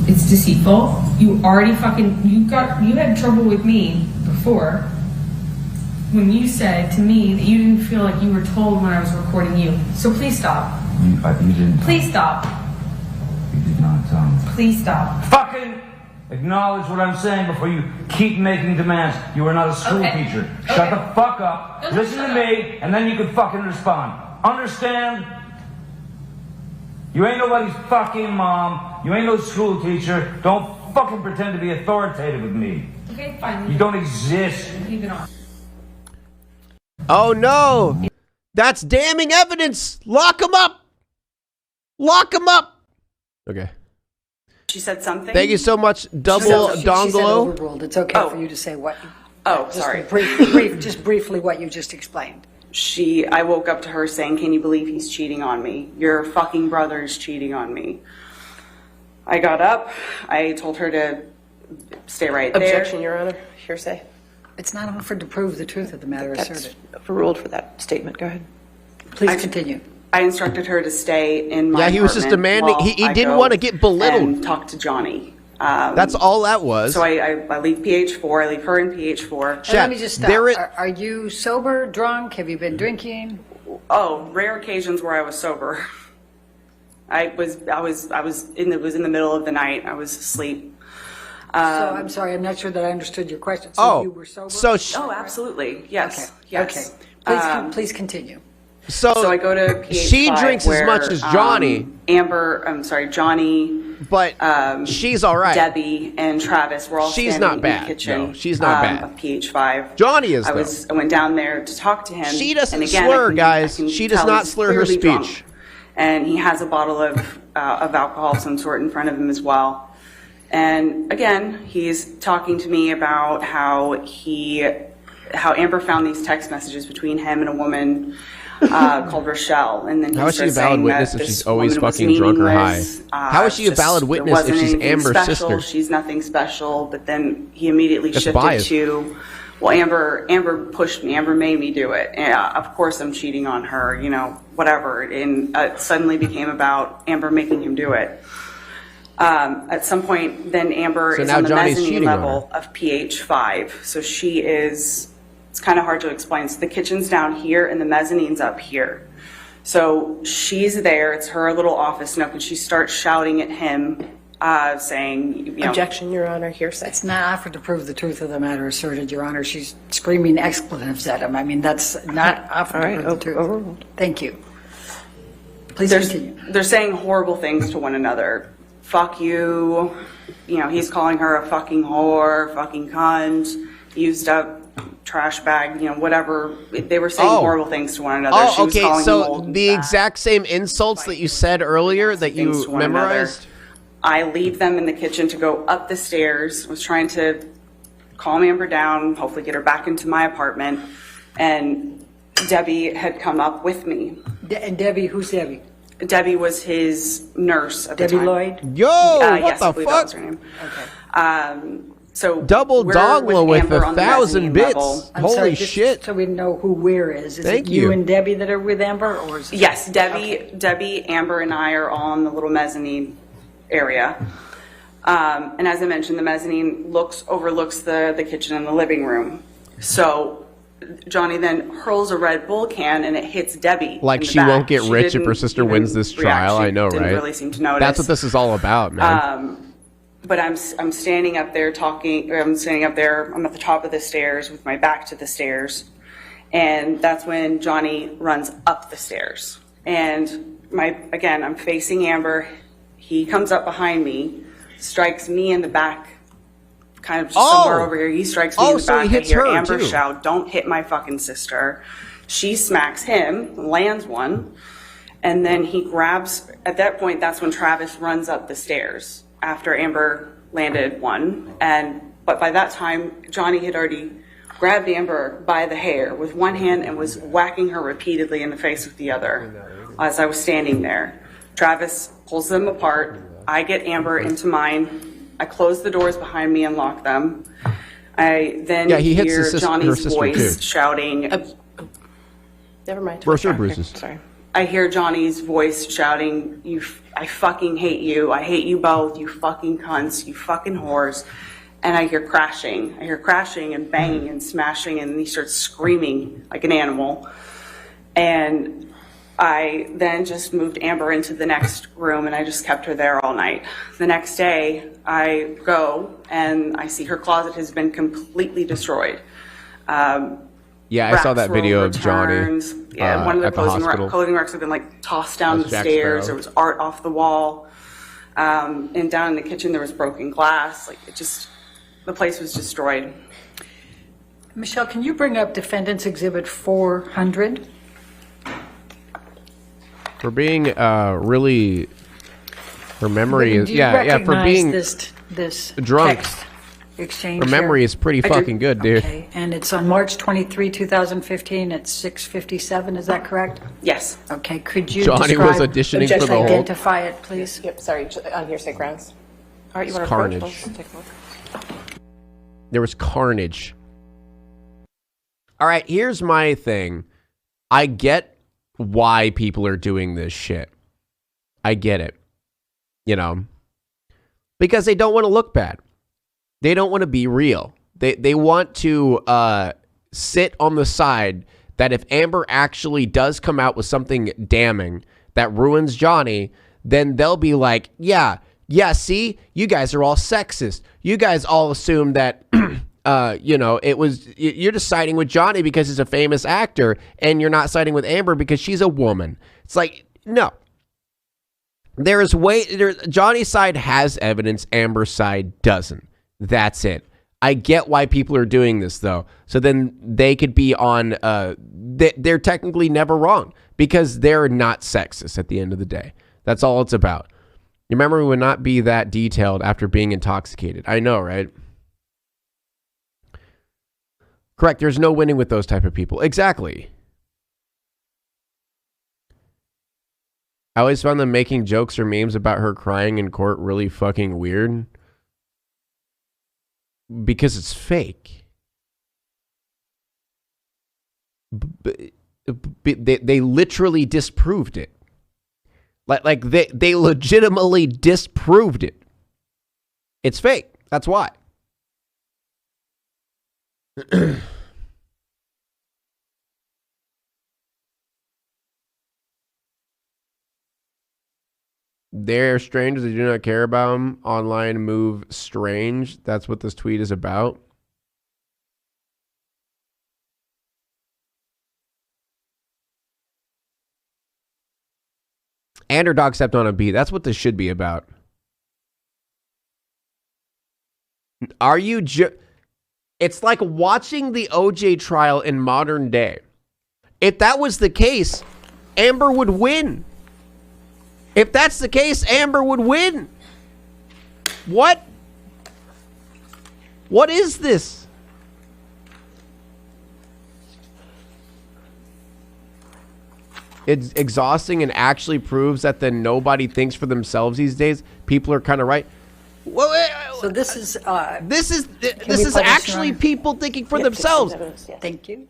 It's deceitful. You had trouble with me before when you said to me that you didn't feel like you were told when I was recording you. So please stop.
You didn't.
Please stop.
You did not.
Please stop.
Fucking acknowledge what I'm saying before you keep making demands. You are not a school
Okay.
teacher. Shut
Okay.
the fuck up.
Don't
Listen
shut
to me, and then you can fucking respond. Understand? You ain't nobody's fucking mom. You ain't no school teacher. Don't fucking pretend to be authoritative with me.
Okay, fine.
You don't exist.
Leave it on.
Oh no! That's damning evidence! Lock him up! Lock him up! Okay.
She said something.
Thank you so much, Double
She said
Dongolo.
overruled. It's okay for you to say what. Just
sorry.
Just briefly what you just explained.
I woke up to her saying, "Can you believe he's cheating on me? Your fucking brother's cheating on me." I got up. I told her to stay right there.
Objection, Your Honor. Hearsay.
It's not offered to prove the truth of the matter
That's
asserted.
overruled for that statement. Go ahead.
Please continue.
I instructed her to stay in my
he was just demanding.
apartment
He
while I
didn't
go
want to get belittled.
and talk to Johnny.
That's all that was.
So I leave PH4. I leave her in PH4.
And let me just stop.
There
Are you sober, drunk? Have you been drinking?
Oh, rare occasions where I was sober. It was in the middle of the night. I was asleep.
So I'm sorry, I'm not sure that I understood your question. So you were sober?
Oh, absolutely. Yes.
Okay.
Yes.
Okay. Please continue.
So
I go to PH5
she drinks as much as Johnny.
Johnny,
but she's all right.
Debbie and Travis were all
She's
standing
not bad.
in the kitchen.
No, she's not bad.
Of PH5.
Johnny is,
I went down there to talk to him.
She doesn't
and again,
slur,
I can
guys. She does
tell
not
he's
slur her
clearly drunk.
speech.
And he has a bottle of alcohol of some sort in front of him as well. And again, he's talking to me about how Amber found these text messages between him and a woman called Rochelle. And then
how is she a valid witness if she's always fucking drunk or high? How is she a valid witness if she's Amber's sister?
She's nothing special. But then he immediately shifted
biased.
to, well, Amber pushed me. Amber made me do it. Yeah, of course I'm cheating on her, whatever. And it suddenly became about Amber making him do it. At some point, then Amber is
now
on the
Johnny's
mezzanine
cheating on
level of PH5. So she is, it's kind of hard to explain. So the kitchen's down here and the mezzanine's up here. So she's there, it's her little office nook, and she starts shouting at him, saying,
Objection, Your Honor, hearsay.
It's not offered to prove the truth of the matter asserted, Your Honor. She's screaming expletives at him. I mean, that's not offered to prove the truth.
Overruled.
Thank you. Please continue.
They're saying horrible things to one another. Fuck you. He's calling her a fucking whore, fucking cunt, used up trash bag, whatever. They were saying horrible things to one another. She was calling him old and
the
fat.
exact same insults that you said earlier that
Things
you
to one another.
memorized?
I leave them in the kitchen to go up the stairs. I was trying to calm Amber down, hopefully get her back into my apartment. And Debbie had come up with me.
And Debbie, who's Debbie?
Debbie was his nurse at
Debbie
the time.
Lloyd?
Yo, what
Yes, I
the
believe that was her
fuck?
name.
Okay.
So
Double
we're
dogma with
Amber on the
1,000
mezzanine
bits.
level.
I'm
Holy
sorry, just
shit.
so we know who where is. Is
Thank
it you
you.
and Debbie that are with Amber? Or is it
Yes, Debbie, Amber, and I are all in the little mezzanine area. And as I mentioned, the mezzanine overlooks the kitchen and the living room. So Johnny then hurls a Red Bull can and it hits Debbie.
Like
in the
she
back.
won't get
She
rich if
didn't
her sister
even
wins this
react.
trial.
She
I know,
didn't
right?
really seem to notice.
That's what this is all about, man.
But I'm standing up there talking. I'm standing up there. I'm at the top of the stairs with my back to the stairs, and that's when Johnny runs up the stairs. And I'm facing Amber. He comes up behind me, strikes me in the back, kind of just somewhere over here. He strikes me in the
so
back.
he hits
I hear
her,
Amber
too.
shout, "Don't hit my fucking sister!" She smacks him, lands one, and then he grabs. At that point, that's when Travis runs up the stairs after Amber landed one. But by that time, Johnny had already grabbed Amber by the hair with one hand and was whacking her repeatedly in the face with the other as I was standing there. Travis pulls them apart. I get Amber into mine. I close the doors behind me and lock them. I then
he hits
hear
her
Johnny's
sister,
voice
too.
shouting.
Never mind.
Bruise or
Okay,
bruises.
Sorry.
I hear Johnny's voice shouting, I fucking hate you. I hate you both. You fucking cunts. You fucking whores. And I hear crashing. I hear crashing and banging and smashing, and he starts screaming like an animal. And I then just moved Amber into the next room, and I just kept her there all night. The next day, I go, and I see her closet has been completely destroyed.
Yeah, I saw that video of Johnny
One of the
at the hospital.
clothing racks have been like tossed down
That's
the
Jack
stairs.
Sparrow.
There was art off the wall. And down in the kitchen, there was broken glass. The place was destroyed.
Michelle, can you bring up Defendant's Exhibit 400?
For being really, her memory is
Do you
for
recognize
being
this
drunk.
text exchange
Her memory
here?
is pretty
I do.
fucking good, dude.
Okay, and it's on March 23, 2015 at 6:57, is that correct?
Yes.
Okay, could you
Johnny was
describe,
auditioning
just
for the whole.
identify it, please?
Yep, sorry, on hearsay grounds. All right, you want to
Carnage.
approach? Let's take a look.
There was carnage. All right, here's my thing. I get why people are doing this shit. I get it. You know, because they don't want to look bad. They don't want to be real. They want to sit on the side that if Amber actually does come out with something damning that ruins Johnny, then they'll be like, yeah, see, you guys are all sexist. You guys all assume that, you know, you're just siding with Johnny because he's a famous actor, and you're not siding with Amber because she's a woman. It's like, no. Johnny's side has evidence, Amber's side doesn't. That's it. I get why people are doing this, though. So then they could be on, they're technically never wrong because they're not sexist at the end of the day. That's all it's about. Your memory would not be that detailed after being intoxicated. I know, right? Correct. There's no winning with those type of people. Exactly. I always found them making jokes or memes about her crying in court really fucking weird. Because it's fake. They literally disproved it. Like they legitimately disproved it. It's fake. That's why. They're strangers. They do not care about them. Online move strange. That's what this tweet is about. And her dog stepped on a bee. That's what this should be about. Are you It's like watching the OJ trial in modern day. If that was the case, Amber would win. If that's the case, Amber would win. What? What is this? It's exhausting and actually proves that then nobody thinks for themselves these days. People are kind of right. Well,
So this is
actually people thinking for themselves.
thank you.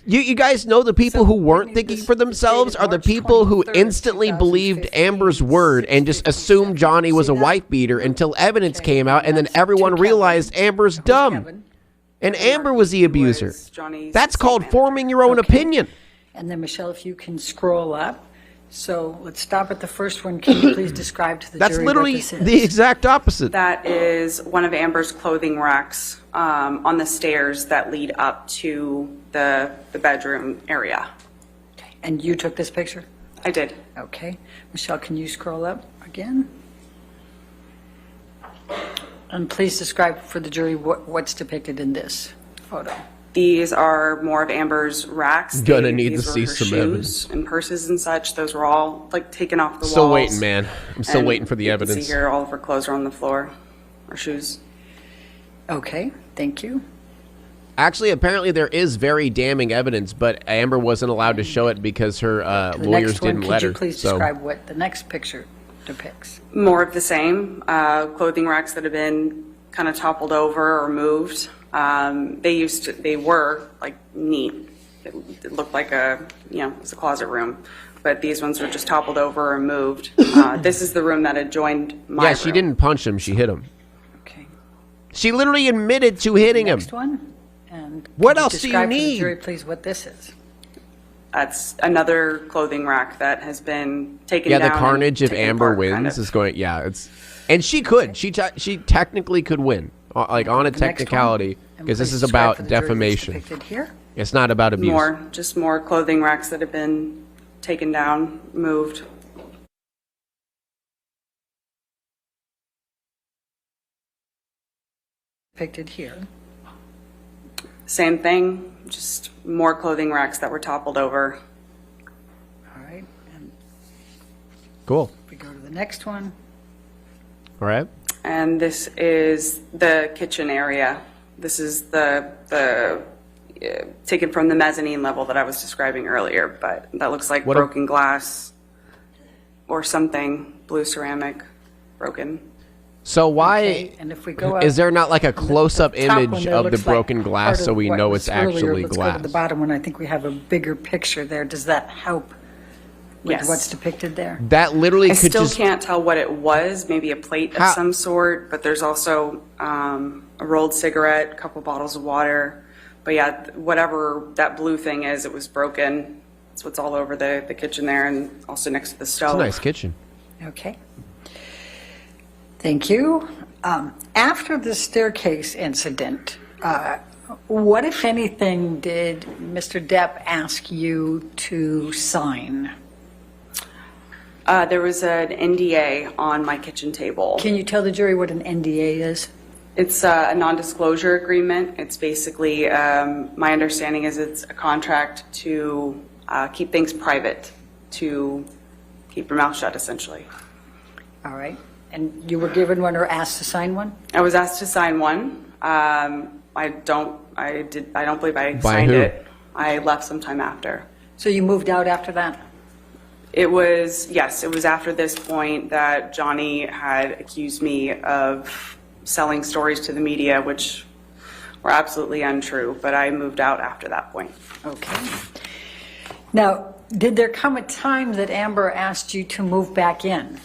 You guys know the people who weren't thinking for themselves are the people who instantly believed Amber's word and just assumed Johnny was a wife beater until evidence came out, and then everyone realized Amber's dumb. And Amber was the abuser. That's called forming your own opinion.
And then, Michelle, if you can scroll up. So let's stop at the first one. Can you please describe to the
That's
jury
literally
what this is?
the exact opposite.
That is one of Amber's clothing racks on the stairs that lead up to the bedroom area.
Okay. And you took this picture?
I did.
Okay. Michelle, can you scroll up again? And please describe for the jury what's depicted in this photo.
These are more of Amber's racks.
Gonna need
These
to
were
see
her
some
shoes
evidence.
and purses and such. Those were all like taken off the walls.
Still waiting, man. I'm still
And
waiting for the
you can
evidence.
see here, all of her clothes are on the floor, her shoes.
Okay. Thank you.
Actually, apparently there is very damning evidence, but Amber wasn't allowed to show it because her
The
lawyers
next one,
didn't let
could
her.
you please
So
describe what the next picture depicts?
More of the same, clothing racks that have been kind of toppled over or moved. They were like neat. It looked like it was a closet room, but these ones were just toppled over or moved. This is the room that adjoined my
yeah, she
room.
didn't punch him. She hit him.
Okay.
She literally admitted to hitting him.
Next one. And
What
could
else do you
describe for
need?
the jury, please, what this is?
That's another clothing rack that has been taken
Yeah,
down.
the carnage
and
if
taken
Amber
apart,
wins
kind of.
is going. Yeah, it's and she could. She technically could win, like on a
The next one.
technicality,
And
because this
please
is
describe for
about
the jury what's
defamation.
depicted here.
It's not about abuse.
Just more clothing racks that have been taken down, moved.
Depicted here.
Same thing, just more clothing racks that were toppled over.
All right. And
Cool.
if we go to the next one.
All right.
And this is the kitchen area. This is the taken from the mezzanine level that I was describing earlier, but that looks like
What
broken glass or something, blue ceramic, broken.
So why
Okay, and if we go up,
is there not like a close-up
the top one
image
there
of the
looks like
broken glass
part
so
of
we
what
know
was
it's
earlier.
actually
Let's
glass?
go to the bottom one. I think we have a bigger picture there. Does that help with
Yes.
what's depicted there?
That literally
I
could
still
just
can't tell what it was, maybe a plate
How-
of some sort, but there's also a rolled cigarette, a couple bottles of water. But yeah, whatever that blue thing is, it was broken. That's what's all over the kitchen there and also next to the stove.
It's a nice kitchen.
Okay. Thank you. After the staircase incident, what, if anything, did Mr. Depp ask you to sign?
There was an NDA on my kitchen table.
Can you tell the jury what an NDA is?
It's a non-disclosure agreement. It's basically, my understanding is it's a contract to keep things private, to keep your mouth shut, essentially.
All right. And you were given one or asked to sign one?
I was asked to sign one. I don't believe I
By
signed
who?
it. I left sometime after.
So you moved out after that?
It was after this point that Johnny had accused me of selling stories to the media, which were absolutely untrue, but I moved out after that point.
Okay. Now, did there come a time that Amber asked you to move back in?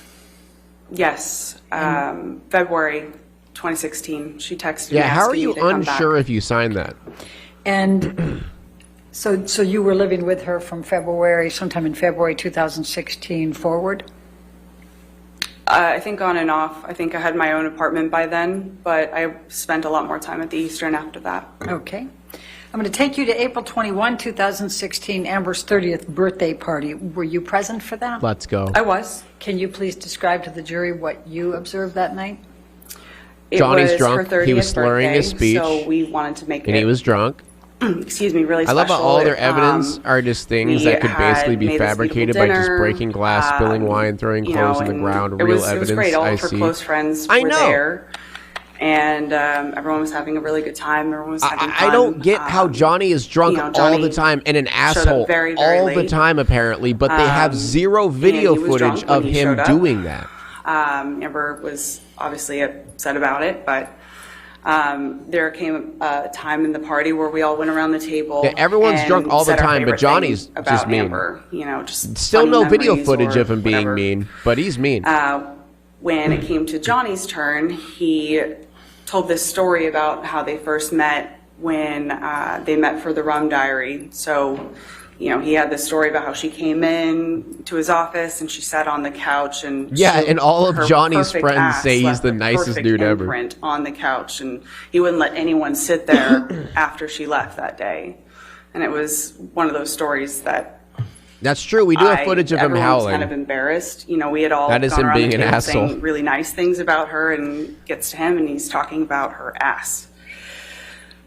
Yes, February 2016, she texted me
Yeah, how are
asking
you
me to come back.
unsure if you signed that?
And so you were living with her from sometime in February 2016 forward?
I think on and off. I think I had my own apartment by then, but I spent a lot more time at the Eastern after that.
Okay. I'm going to take you to April 21, 2016, Amber's 30th birthday party. Were you present for that?
Let's go.
I was.
Can you please describe to the jury what you observed that night?
It
Johnny's
was
drunk.
her
He was
30th
slurring
birthday,
his speech.
So we wanted to make
And
it,
he was drunk.
excuse me, really
I love
special.
how all their evidence are just things
we
that could basically
had
be
made this
fabricated
beautiful
by just
dinner,
breaking glass, spilling wine, throwing
you
clothes
know,
on the
and
ground.
it
Real
was,
evidence.
It was great. All
I
of her
see.
close friends
I
were
know.
there. And everyone was having a really good time. Everyone was having fun.
I don't get how Johnny is drunk
you know,
all
Johnny
the time and an
showed up
asshole
very, very
all the
late.
time, apparently, but they have zero video
he was
footage
drunk when
of
he
him
showed up.
doing that.
Amber was obviously upset about it, but there came a time in the party where we all went around the table.
Yeah, everyone's
and
drunk all the
said our
time, but
favorite
Johnny's
things
just
about
mean.
Amber, you know, just
Still
funny
no video
memories
footage
or
of him being
whatever.
mean, but he's mean.
When it came to Johnny's turn, he told this story about how they first met when they met for the Rum Diary. So, you know, he had this story about how she came in to his office and she sat on the couch and
Yeah,
she-
and all of
her
Johnny's
perfect
friends
ass
say he's
left
the
a
nicest
perfect
dude ever.
imprint on the couch, and he wouldn't let anyone sit there after she left that day. And it was one of those stories that
That's true. We do have footage of him
everyone was
howling.
kind of embarrassed. You know, we had all
That is
gone
him
around
being
the
an
table
asshole.
saying really nice things about her, and gets to him and he's talking about her ass.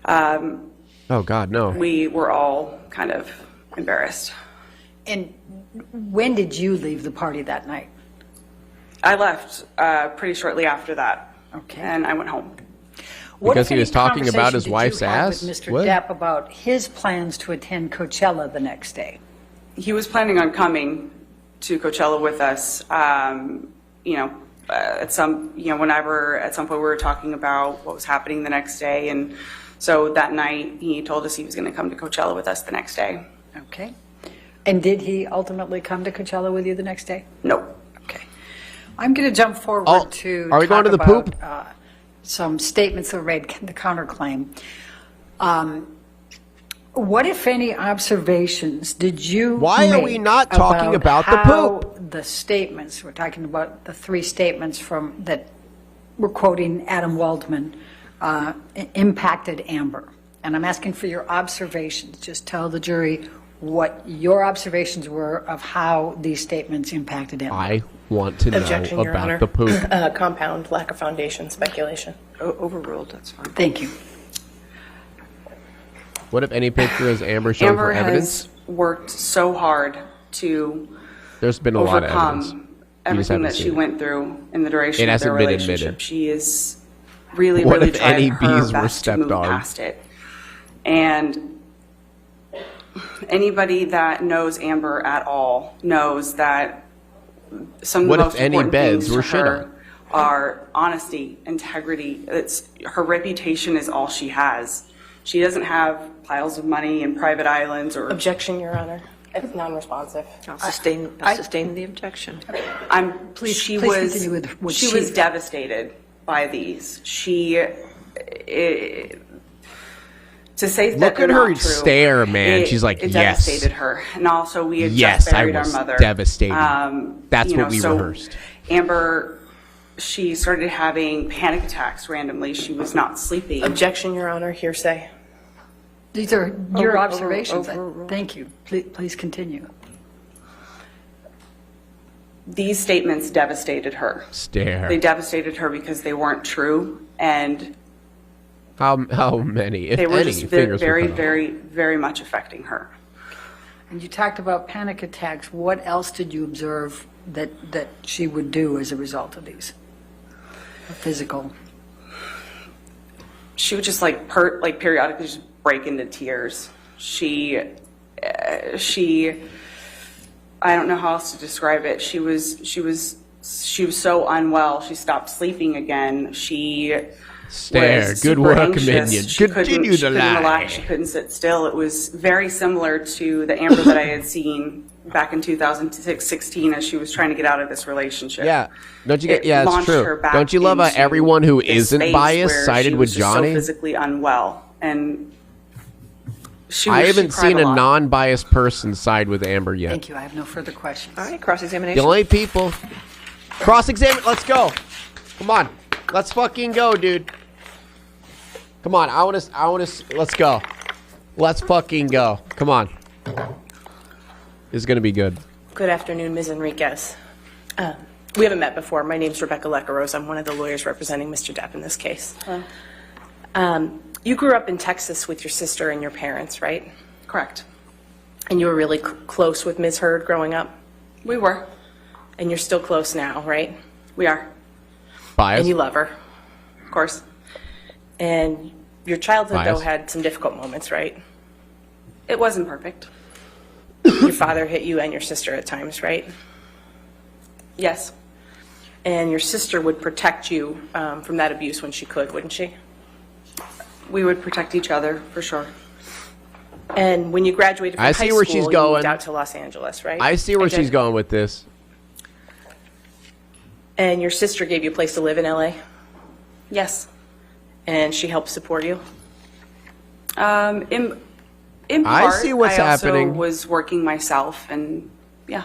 Oh, God, no.
We were all kind of embarrassed.
And when did you leave the party that night?
I left pretty shortly after that.
Okay.
And I went home.
What,
Because
if
he
any,
was talking about
conversation
his
did
wife's
you have
ass?
with Mr.
What?
Depp about his plans to attend Coachella the next day?
He was planning on coming to Coachella with us. You know, whenever at some point we were talking about what was happening the next day, and so that night he told us he was going to come to Coachella with us the next day.
Okay. And did he ultimately come to Coachella with you the next day?
Nope.
Okay. I'm going to jump forward
Oh,
to
are we going
talk
to the
about,
poop?
some statements that were made, the counterclaim. What, if any, observations did you
Why are we
make
not talking about the
how
poop?
the statements, we're talking about the three statements that we're quoting Adam Waldman, impacted Amber? And I'm asking for your observations. Just tell the jury what your observations were of how these statements impacted Amber.
I want to know
Objection, Your
about
Honor.
the poop.
Compound, lack of foundation, speculation.
Overruled, that's fine.
Thank you.
What, if any, picture has Amber shown
Amber
for evidence?
has worked so hard to
There's been a lot of evidence.
overcome
You just
everything
haven't
that
seen
she
it.
went through in the duration
It
of their
hasn't been
relationship.
admitted.
She is really,
What
really
if
tried
any
her
bees were
best to
stepped
move
on?
past it. And anybody that knows Amber at all knows that some of
What
the
if
most
any
important
beds
things
were
to
shit
her
on?
are honesty, integrity. It's her reputation is all she has. She doesn't have piles of money and private islands or
Objection, Your Honor. It's non-responsive.
I'll sustain the objection.
Please continue with what
she was devastated by these. To say that
Look
they're
at her
not true,
stare, man. She's like,
it
yes.
devastated her. And also, we had
Yes,
just
I
buried our
was
mother.
devastated. That's what we
so
rehearsed.
Amber, she started having panic attacks randomly. She was not sleeping.
Objection, Your Honor, hearsay.
These are your observations. Thank you. Please continue.
These statements devastated her.
Stare.
They devastated her because they weren't true, and
How many, if
they were
any,
just
fingers
very,
were cut off?
very, very much affecting her.
And you talked about panic attacks. What else did you observe that she would do as a result of these? Physical.
She would just periodically just break into tears. She, I don't know how else to describe it. She was so unwell. She stopped sleeping again. She
Stare.
was
Good
super
work,
anxious.
Minion.
She
Continue to
couldn't
lie.
relax. She couldn't sit still. It was very similar to the Amber that I had seen back in 2016 as she was trying to get out of this relationship.
Yeah. Don't you get?
It
Yeah, it's
launched her
true.
back
Don't you love how
into
everyone who
this
isn't
space
biased
where
sided
she
with
was just
Johnny?
So physically unwell, and she
I
she
haven't
cried
seen a
lot.
non-biased person side with Amber yet.
Thank you. I have no further questions.
All right,
The
cross-examination.
only people cross-examine. Let's go. Come on. Let's fucking go, dude. Come on. I want to. Let's go. Let's fucking go. Come on. This is gonna be good.
Good afternoon, Ms. Enriquez. We haven't met before. My name's Rebecca Lecaros. I'm one of the lawyers representing Mr. Depp in this case. You grew up in Texas with your sister and your parents, right?
Correct.
And you were really close with Ms. Heard growing up?
We were.
And you're still close now, right?
We are.
Bias.
And you love her.
Of course.
And your childhood,
Bias.
though, had some difficult moments, right?
It wasn't perfect.
Your father hit you and your sister at times, right?
Yes.
And your sister would protect you from that abuse when she could, wouldn't she?
We would protect each other, for sure.
And when you graduated from
I
high
see where
school,
she's
you
going.
moved out to Los Angeles, right?
I see where
did.
she's going with this.
And your sister gave you a place to live in LA?
Yes.
And she helped support you?
In
I
part,
see what's
I also
happening.
was working myself, and yeah.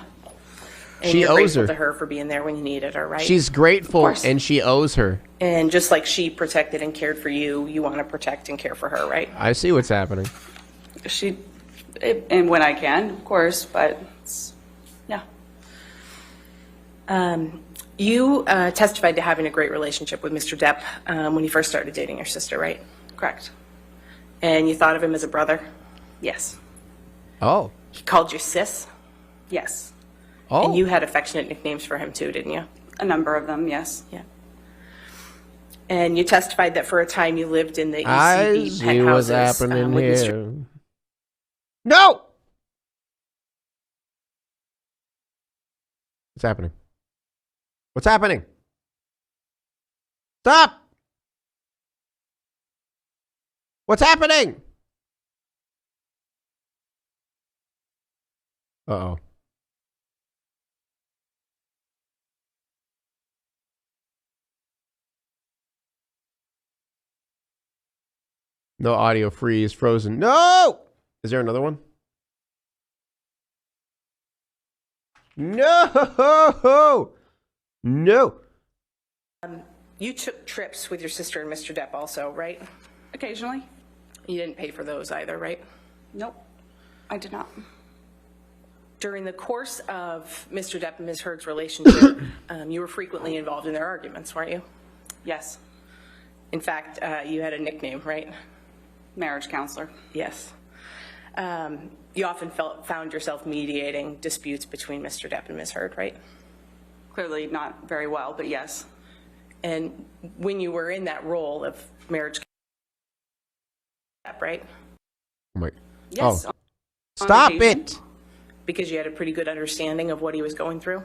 And
She
you're
owes
grateful
her.
to her for being there when you needed her, right?
She's grateful
course.
and she owes her.
And just like she protected and cared for you, you want to protect and care for her, right?
I see what's happening.
And when I can, of course, but yeah.
You testified to having a great relationship with Mr. Depp when you first started dating your sister, right?
Correct.
And you thought of him as a brother?
Yes.
Oh.
He called you sis?
Yes.
Oh.
And you had affectionate nicknames for him too, didn't you?
A number of them, yes.
Yeah. And you testified that for a time you lived in the
I
ECB
see what's
penthouses
happening
with Mr.
here. No! What's happening? What's happening? Stop! What's happening? Uh-oh. No audio, freeze, frozen. No! Is there another one? No! No!
You took trips with your sister and Mr. Depp also, right?
Occasionally.
You didn't pay for those either, right?
Nope. I did not.
During the course of Mr. Depp and Ms. Heard's relationship, you were frequently involved in their arguments, weren't you?
Yes.
In fact, you had a nickname, right?
Marriage counselor.
Yes. You often found yourself mediating disputes between Mr. Depp and Ms. Heard, right?
Clearly not very well, but yes.
And when you were in that role of marriage counselor, right?
Oh my.
Yes.
Oh.
on
Stop
occasion.
it!
Because you had a pretty good understanding of what he was going through?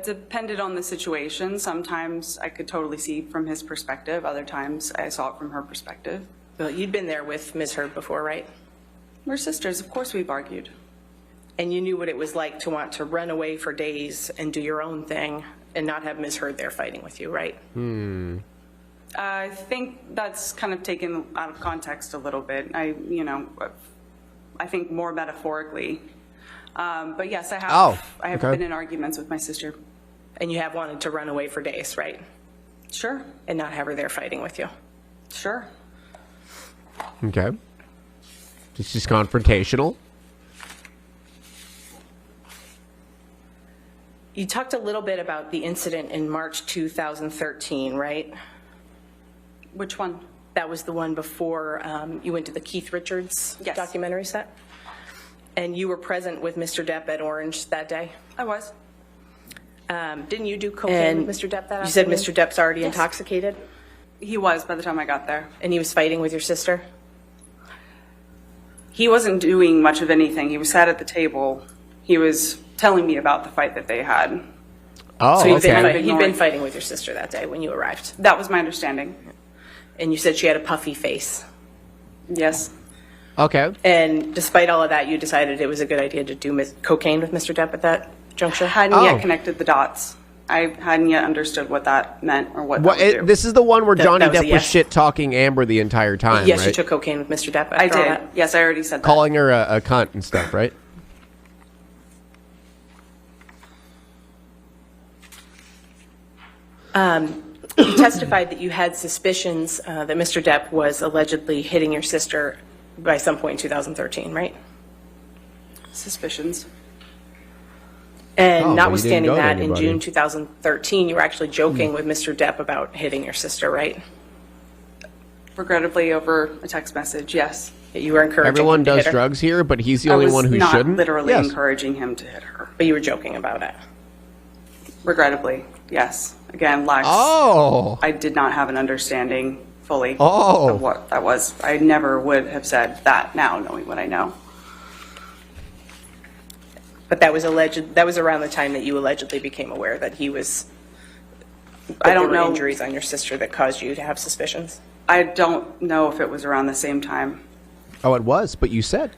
Depended on the situation. Sometimes I could totally see from his perspective. Other times I saw it from her perspective.
Well, you'd been there with Ms. Heard before, right?
We're sisters. Of course we've argued.
And you knew what it was like to want to run away for days and do your own thing and not have Ms. Heard there fighting with you, right?
I think that's kind of taken out of context a little bit. I think more metaphorically. But yes, I have been in arguments with my sister.
And you have wanted to run away for days, right?
Sure.
And not have her there fighting with you.
Sure.
Okay. This is confrontational.
You talked a little bit about the incident in March 2013, right?
Which one?
That was the one before you went to the Keith Richards documentary set? And you were present with Mr. Depp at Orange that day?
I was.
Didn't you do cocaine with Mr. Depp that afternoon? You said Mr. Depp's already intoxicated?
He was by the time I got there.
And he was fighting with your sister?
He wasn't doing much of anything. He was sat at the table. He was telling me about the fight that they had.
Oh,
so
okay.
He'd been fighting with your sister that day when you arrived?
That was my understanding.
And you said she had a puffy face?
Yes.
Okay.
And despite all of that, you decided it was a good idea to do cocaine with Mr. Depp at that juncture?
Hadn't yet connected the dots. I hadn't yet understood what that meant or what that would do.
This is the one where Johnny
that was
Depp was shit-talking Amber the entire time,
yes,
right?
you took cocaine with Mr. Depp.
I did. Yes, I already said that.
Calling her a cunt and stuff, right?
You testified that you had suspicions that Mr. Depp was allegedly hitting your sister by some point in 2013, right?
Suspicions.
And notwithstanding that, in June 2013, you were actually joking with Mr. Depp about hitting your sister, right?
Regrettably, over a text message, yes.
You were encouraging
Everyone
him to
does
hit her.
drugs here, but he's the only one who
not
shouldn't.
literally
Yes.
encouraging him to hit her.
But you were joking about it.
Regrettably, yes. Again, lax.
Oh.
I did not have an understanding fully
Oh.
of what that was. I never would have said that now, knowing what I know.
But that was alleged. That was around the time that you allegedly became aware that he was.
I don't
there were
know.
Injuries on your sister that caused you to have suspicions.
I don't know if it was around the same time.
Oh, it was, but you said.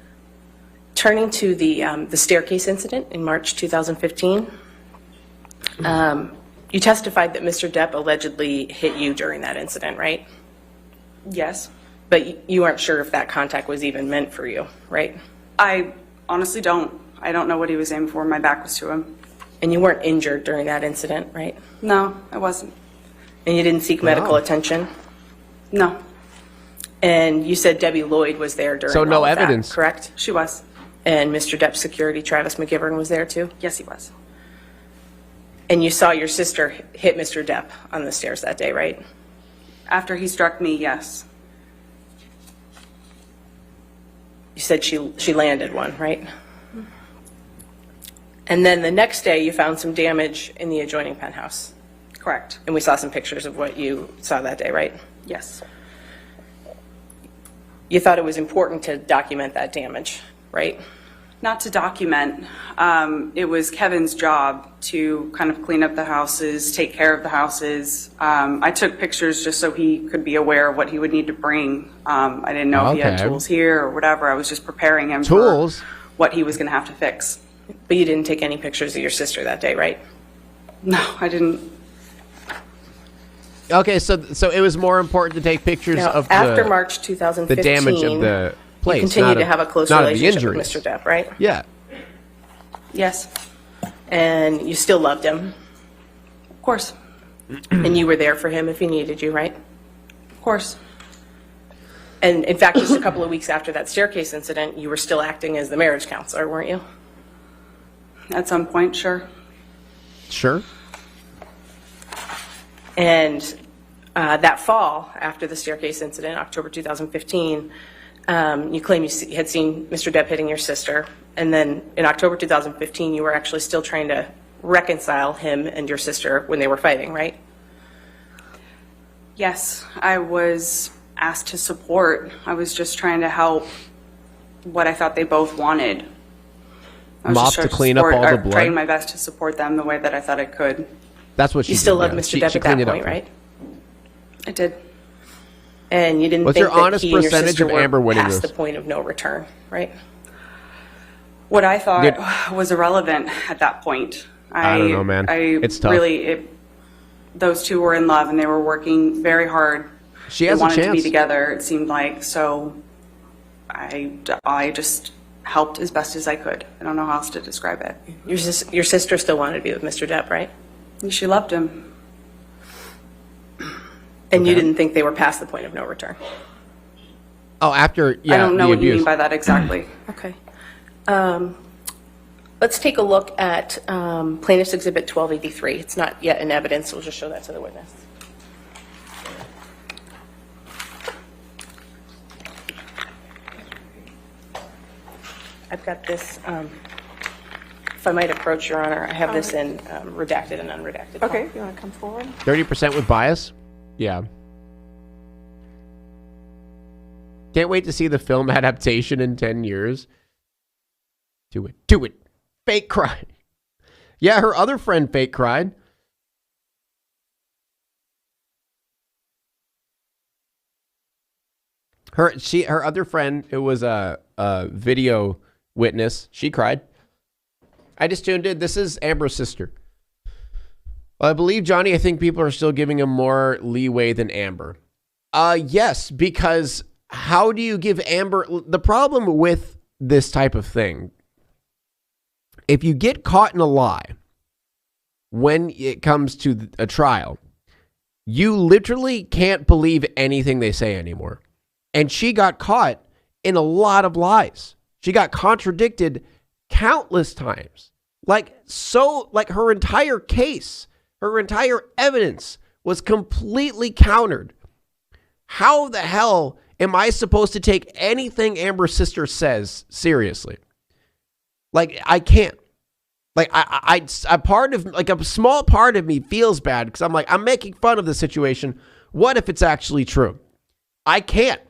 Turning to the staircase incident in March 2015, you testified that Mr. Depp allegedly hit you during that incident, right?
Yes.
But you aren't sure if that contact was even meant for you, right?
I honestly don't. I don't know what he was aiming for. My back was to him.
And you weren't injured during that incident, right?
No, I wasn't.
And you didn't seek medical attention?
No.
And you said Debbie Lloyd was there during
So no
all of that,
evidence.
correct?
She was.
And Mr. Depp's security, Travis McGivern, was there too?
Yes, he was.
And you saw your sister hit Mr. Depp on the stairs that day, right?
After he struck me, yes.
You said she landed one, right? And then the next day you found some damage in the adjoining penthouse.
Correct.
And we saw some pictures of what you saw that day, right?
Yes.
You thought it was important to document that damage, right?
Not to document. It was Kevin's job to kind of clean up the houses, take care of the houses. I took pictures just so he could be aware of what he would need to bring. I didn't know if he had
Okay.
tools here or whatever. I was just preparing him
Tools?
for what he was going to have to fix.
But you didn't take any pictures of your sister that day, right?
No, I didn't.
Okay, so it was more important to take pictures
Now,
of
after March 2015,
the damage of the place.
you continued
not
to
of-
have a close
not of the
relationship with
injuries.
Mr. Depp, right?
Yeah.
Yes,
And you still loved him,
of course.
and you were there for him if he needed you, right?
Of course.
And in fact, just a couple of weeks after that staircase incident, you were still acting as the marriage counselor, weren't you?
At some point, sure.
Sure.
And that fall, after the staircase incident, October 2015, you claim you had seen Mr. Depp hitting your sister. And then in October 2015, you were actually still trying to reconcile him and your sister when they were fighting, right?
Yes, I was asked to support. I was just trying to help what I thought they both wanted. I was
Mop
just
to
trying
clean up
support-
all the
or
blood?
Trying my best to support them the way that I thought I could.
That's what she
You still
did,
love
yeah.
Mr.
She
Depp at
cleaned
that
it up
point,
for him.
right?
I did.
And you didn't
What's
think
your
that
honest
he and your
percentage
sister
of
were
Amber winning
past
this?
the point of no return, right?
what I thought was irrelevant at that point.
I don't know, man. It's tough.
Those two were in love and they were working very hard.
She has
they wanted
a chance
to be together, it seemed like. So I just helped as best as I could. I don't know how else to describe it.
Your sister still wanted to be with Mr. Depp, right?
She loved him.
And you didn't think they were past the point of no return?
Oh, after, yeah,
I don't know
the
what
abuse.
you mean by that exactly.
Okay. Let's take a look at Plaintiff's Exhibit 1283. It's not yet in evidence. We'll just show that to the witness. I've got this, if I might approach, Your Honor, I have this in redacted and unredacted.
Okay, you want to come forward?
30% with bias? Yeah. Can't wait to see the film adaptation in 10 years. Do it. Do it. Fake cry. Yeah, her other friend fake cried. Her other friend, it was a video witness. She cried. I just tuned in. This is Amber's sister. Well, I believe Johnny, I think people are still giving him more leeway than Amber. Yes, because how do you give Amber... The problem with this type of thing, if you get caught in a lie when it comes to a trial, you literally can't believe anything they say anymore. And she got caught in a lot of lies. She got contradicted countless times. Like her entire case, her entire evidence was completely countered. How the hell am I supposed to take anything Amber's sister says seriously? Like, I can't. Like, a part of, like, a small part of me feels bad because I'm like, I'm making fun of the situation. What if it's actually true? I can't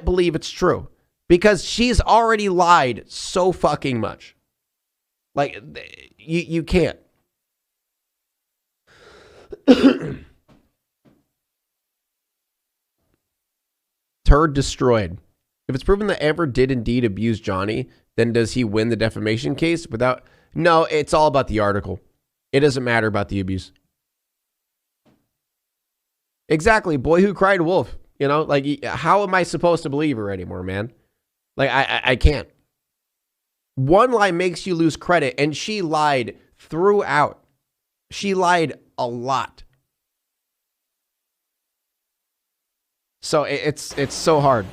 believe it's true because she's already lied so fucking much. Like, you can't. Turd destroyed. If it's proven that Amber did indeed abuse Johnny, then does he win the defamation case without... No, it's all about the article. It doesn't matter about the abuse. Exactly. Boy who cried wolf. You know, like, how am I supposed to believe her anymore, man? Like, I can't. One lie makes you lose credit, and she lied throughout. She lied a lot. So it's so hard.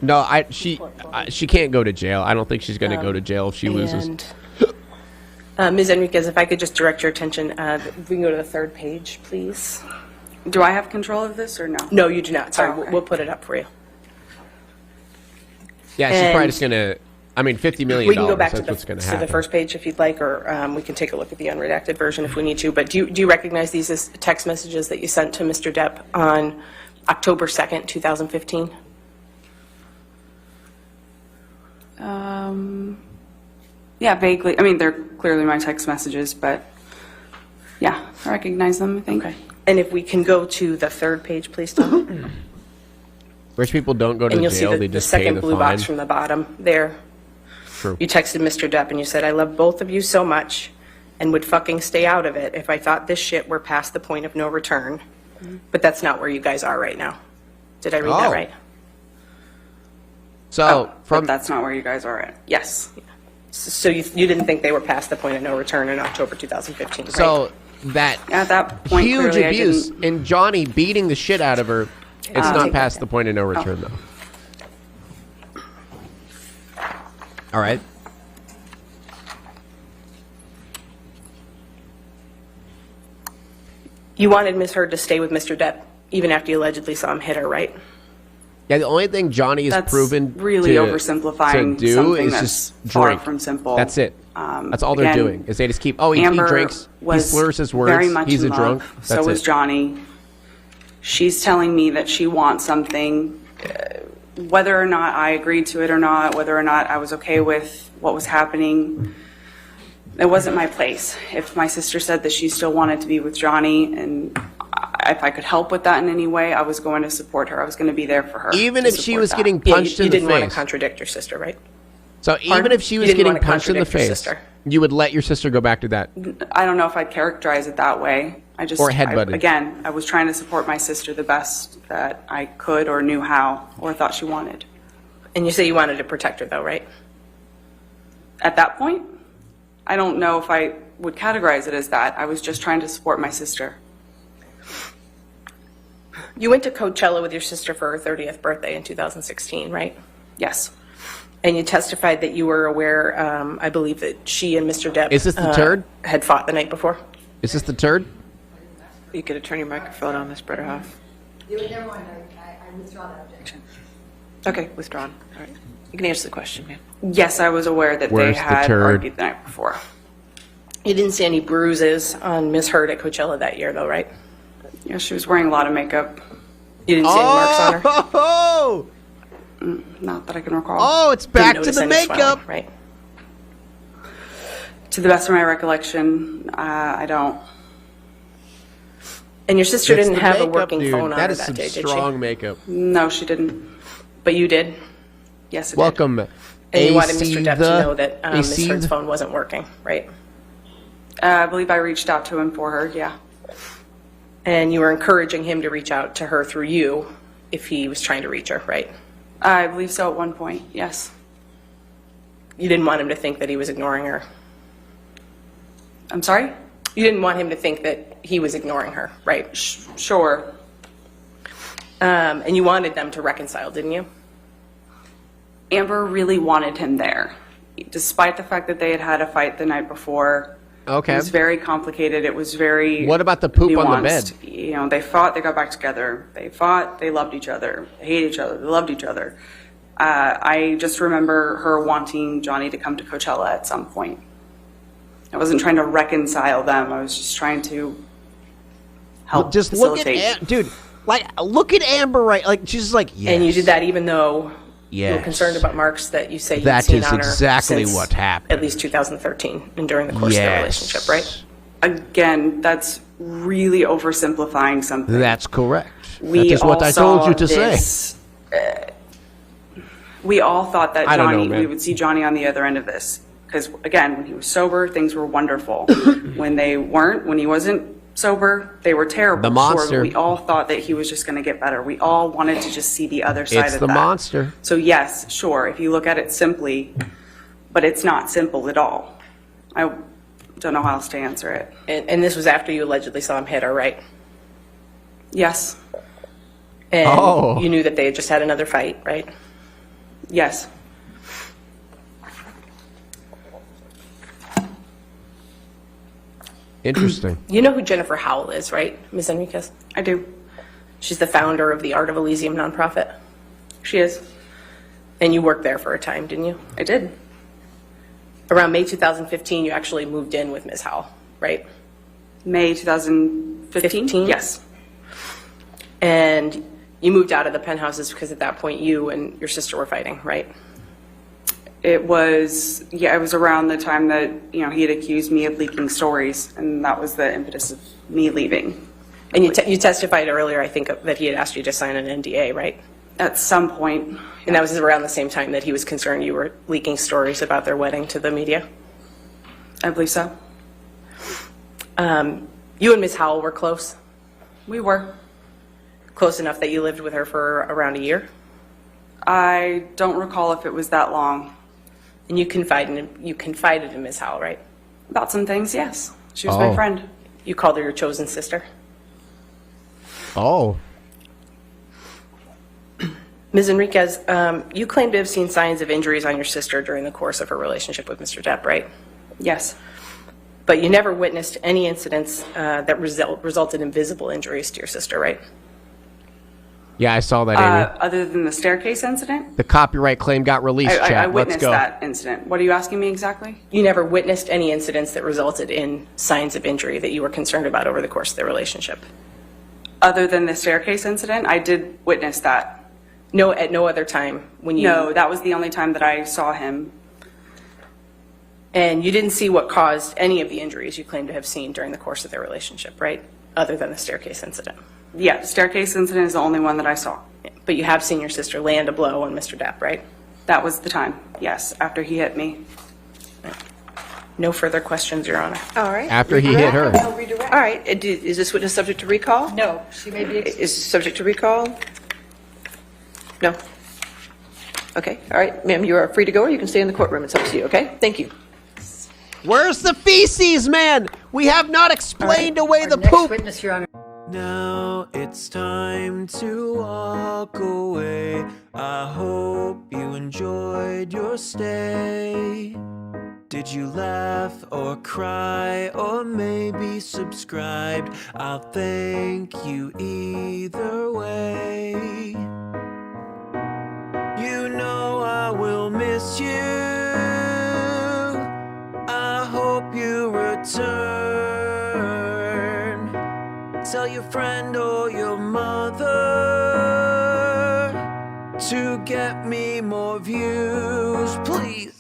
No, she can't go to jail. I don't think she's going to go to jail if she loses.
Ms. Enriquez, if I could just direct your attention, if we can go to the third page, please.
Do I have control of this or no?
No, you do not. Sorry,
Oh, okay.
we'll put it up for you.
Yeah, she's probably just going to, I mean, $50 million.
We can go back
that's
to
what's going to
the
happen.
first page if you'd like, or we can take a look at the unredacted version if we need to. But do you recognize these as text messages that you sent to Mr. Depp on October 2nd, 2015?
Yeah, vaguely. I mean, they're clearly my text messages, but yeah, I recognize them, I think.
Okay. And if we can go to the third page, please, Tom.
Rich people don't go to
And you'll
jail,
see
they
the
just pay
second
the
blue
fine.
box from the bottom there.
True.
You texted Mr. Depp and you said, I love both of you so much and would fucking stay out of it if I thought this shit were past the point of no return. But that's not where you guys are right now. Did I read that right?
So,
But that's not where you guys are at. Yes.
So you didn't think they were past the point of no return in October 2015, right?
So that
At that point,
huge
clearly,
abuse
I didn't.
and Johnny beating the shit out of her, it's not past the point of no return, though. All right.
You wanted Ms. Heard to stay with Mr. Depp even after you allegedly saw him hit her, right?
Yeah, the only thing Johnny has
That's
proven
really
to
oversimplifying
do
something
is
that's
just
far
drink.
from simple.
That's it. That's all they're
again,
doing is they just keep. Oh, he
Amber
drinks. He
was
slurs his words.
very much
He's a
in
drunk.
love.
That's
So was
it.
Johnny. She's telling me that she wants something, whether or not I agreed to it or not, whether or not I was okay with what was happening. It wasn't my place. If my sister said that she still wanted to be with Johnny and if I could help with that in any way, I was going to support her. I was going to be there for her.
Even
to
if she
support
was
that.
getting
Yeah,
punched
you
in the
didn't want to
face.
contradict your sister, right?
So even if she was
You didn't
getting
want to
punched in the
contradict your
face,
sister.
you would let your sister go back to that.
I don't know if I'd characterize it that way.
Or headbutted.
Again, I was trying to support my sister the best that I could or knew how or thought she wanted.
And you say you wanted to protect her, though, right?
At that point, I don't know if I would categorize it as that. I was just trying to support my sister.
You went to Coachella with your sister for her 30th birthday in 2016, right?
Yes.
And you testified that you were aware, I believe, that she and Mr. Depp
Is this the turd?
had fought the night before.
Is this the turd?
You could turn your microphone on, Ms. Bretterhoff.
Never mind, I withdraw that objection.
Okay, withdrawn. All right. You can answer the question, ma'am.
Yes, I was aware that
Where's
they
the
had
turd?
argued the night before.
You didn't see any bruises on Miss Heard at Coachella that year, though, right?
Yeah, she was wearing a lot of makeup.
You didn't see any marks on her?
Oh,
Not that I can recall.
oh, it's
Didn't
back to
notice
the
any
makeup.
swelling, right?
To the best of my recollection, I don't.
And your sister
It's
didn't
the
have a
makeup,
working
dude.
phone on
That
her
is
that
some
day, did
strong
she?
makeup.
No, she didn't.
But you did?
Yes, it
Welcome.
And you wanted
AC
Mr. Depp to know that Miss
AC
Heard's phone wasn't working, right?
did. I believe I reached out to him for her, yeah.
And you were encouraging him to reach out to her through you if he was trying to reach her, right?
I believe so at one point, yes.
You didn't want him to think that he was ignoring her.
I'm sorry?
You didn't want him to think that he was ignoring her, right?
Sure.
And you wanted them to reconcile, didn't you?
Amber really wanted him there. Despite the fact that they had had a fight the night before.
Okay.
It was very complicated. It was very
What about the poop on the
nuanced.
bed?
You know, they fought, they got back together. They fought, they loved each other. They hated each other, they loved each other. I just remember her wanting Johnny to come to Coachella at some point. I wasn't trying to reconcile them. I was just trying to help
Just look at
facilitate.
dude. Like, look at Amber, right? Like, she's just like, yes.
And you did that even though you were
Yes.
concerned about marks that you say you'd
That
seen
is
on her
exactly
since
what happened.
at least 2013 and during the course of their relationship, right?
Again, that's really oversimplifying something.
That's correct.
We
that is what
all
I told you
saw
to say.
this, we all thought that
I don't know,
Johnny,
man.
we would see Johnny on the other end of this. Because again, when he was sober, things were wonderful. When they weren't, when he wasn't sober, they were terrible.
The monster.
Sure, we all thought that he was just going to get better. We all wanted to just see the other side
It's
of
the
that.
monster.
So yes, sure, if you look at it simply, but it's not simple at all. I don't know how else to answer it.
And this was after you allegedly saw him hit her, right?
Yes,
And
Oh.
you knew that they had just had another fight, right?
yes.
Interesting.
You know who Jennifer Howell is, right, Ms. Enriquez?
I do.
She's the founder of the Art of Elysium nonprofit.
She is.
And you worked there for a time, didn't you?
I did.
Around May 2015, you actually moved in with Ms. Howell, right?
May 2015?
15?
Yes.
And you moved out of the penthouses because at that point you and your sister were fighting, right?
It was, yeah, it was around the time that, he had accused me of leaking stories, and that was the impetus of me leaving.
And you testified earlier, I think, that he had asked you to sign an NDA, right?
At some point.
And that was around the same time that he was concerned you were leaking stories about their wedding to the media?
I believe so.
You and Ms. Howell were close?
We were.
Close enough that you lived with her for around a year?
I don't recall if it was that long.
And you confided in Ms. Howell, right?
About some things, yes. She was
Oh.
my friend.
You called her your chosen sister?
Oh.
Ms. Enriquez, you claim to have seen signs of injuries on your sister during the course of her relationship with Mr. Depp, right?
Yes.
But you never witnessed any incidents that resulted in visible injuries to your sister, right?
Yeah, I saw that, Amy.
Other than the staircase incident?
The copyright claim got released,
I
chat. Let's
witnessed
go.
that incident. What are you asking me exactly?
You never witnessed any incidents that resulted in signs of injury that you were concerned about over the course of their relationship?
Other than the staircase incident? I did witness that.
No, at no other time when you...
No, that was the only time that I saw him.
And you didn't see what caused any of the injuries you claim to have seen during the course of their relationship, right? other than the staircase incident.
Yeah, staircase incident is the only one that I saw.
But you have seen your sister land a blow on Mr. Depp, right?
That was the time, yes, after he hit me.
No further questions, Your Honor.
All right.
After he hit her.
All right. Is this witness subject to recall?
No, she may be excused.
Is subject to recall? No. Okay. All right, ma'am, you are free to go, or you can stay in the courtroom. It's up to you. Okay. Thank you.
Where's the feces, man? We have not explained away the
Next
poop.
witness, Your Honor.
Now it's time to walk away. I hope you enjoyed your stay. Did you laugh or cry or maybe subscribed? I'll thank you either way. You know I will miss you. I hope you return. Tell your friend or your mother to get me more views, please.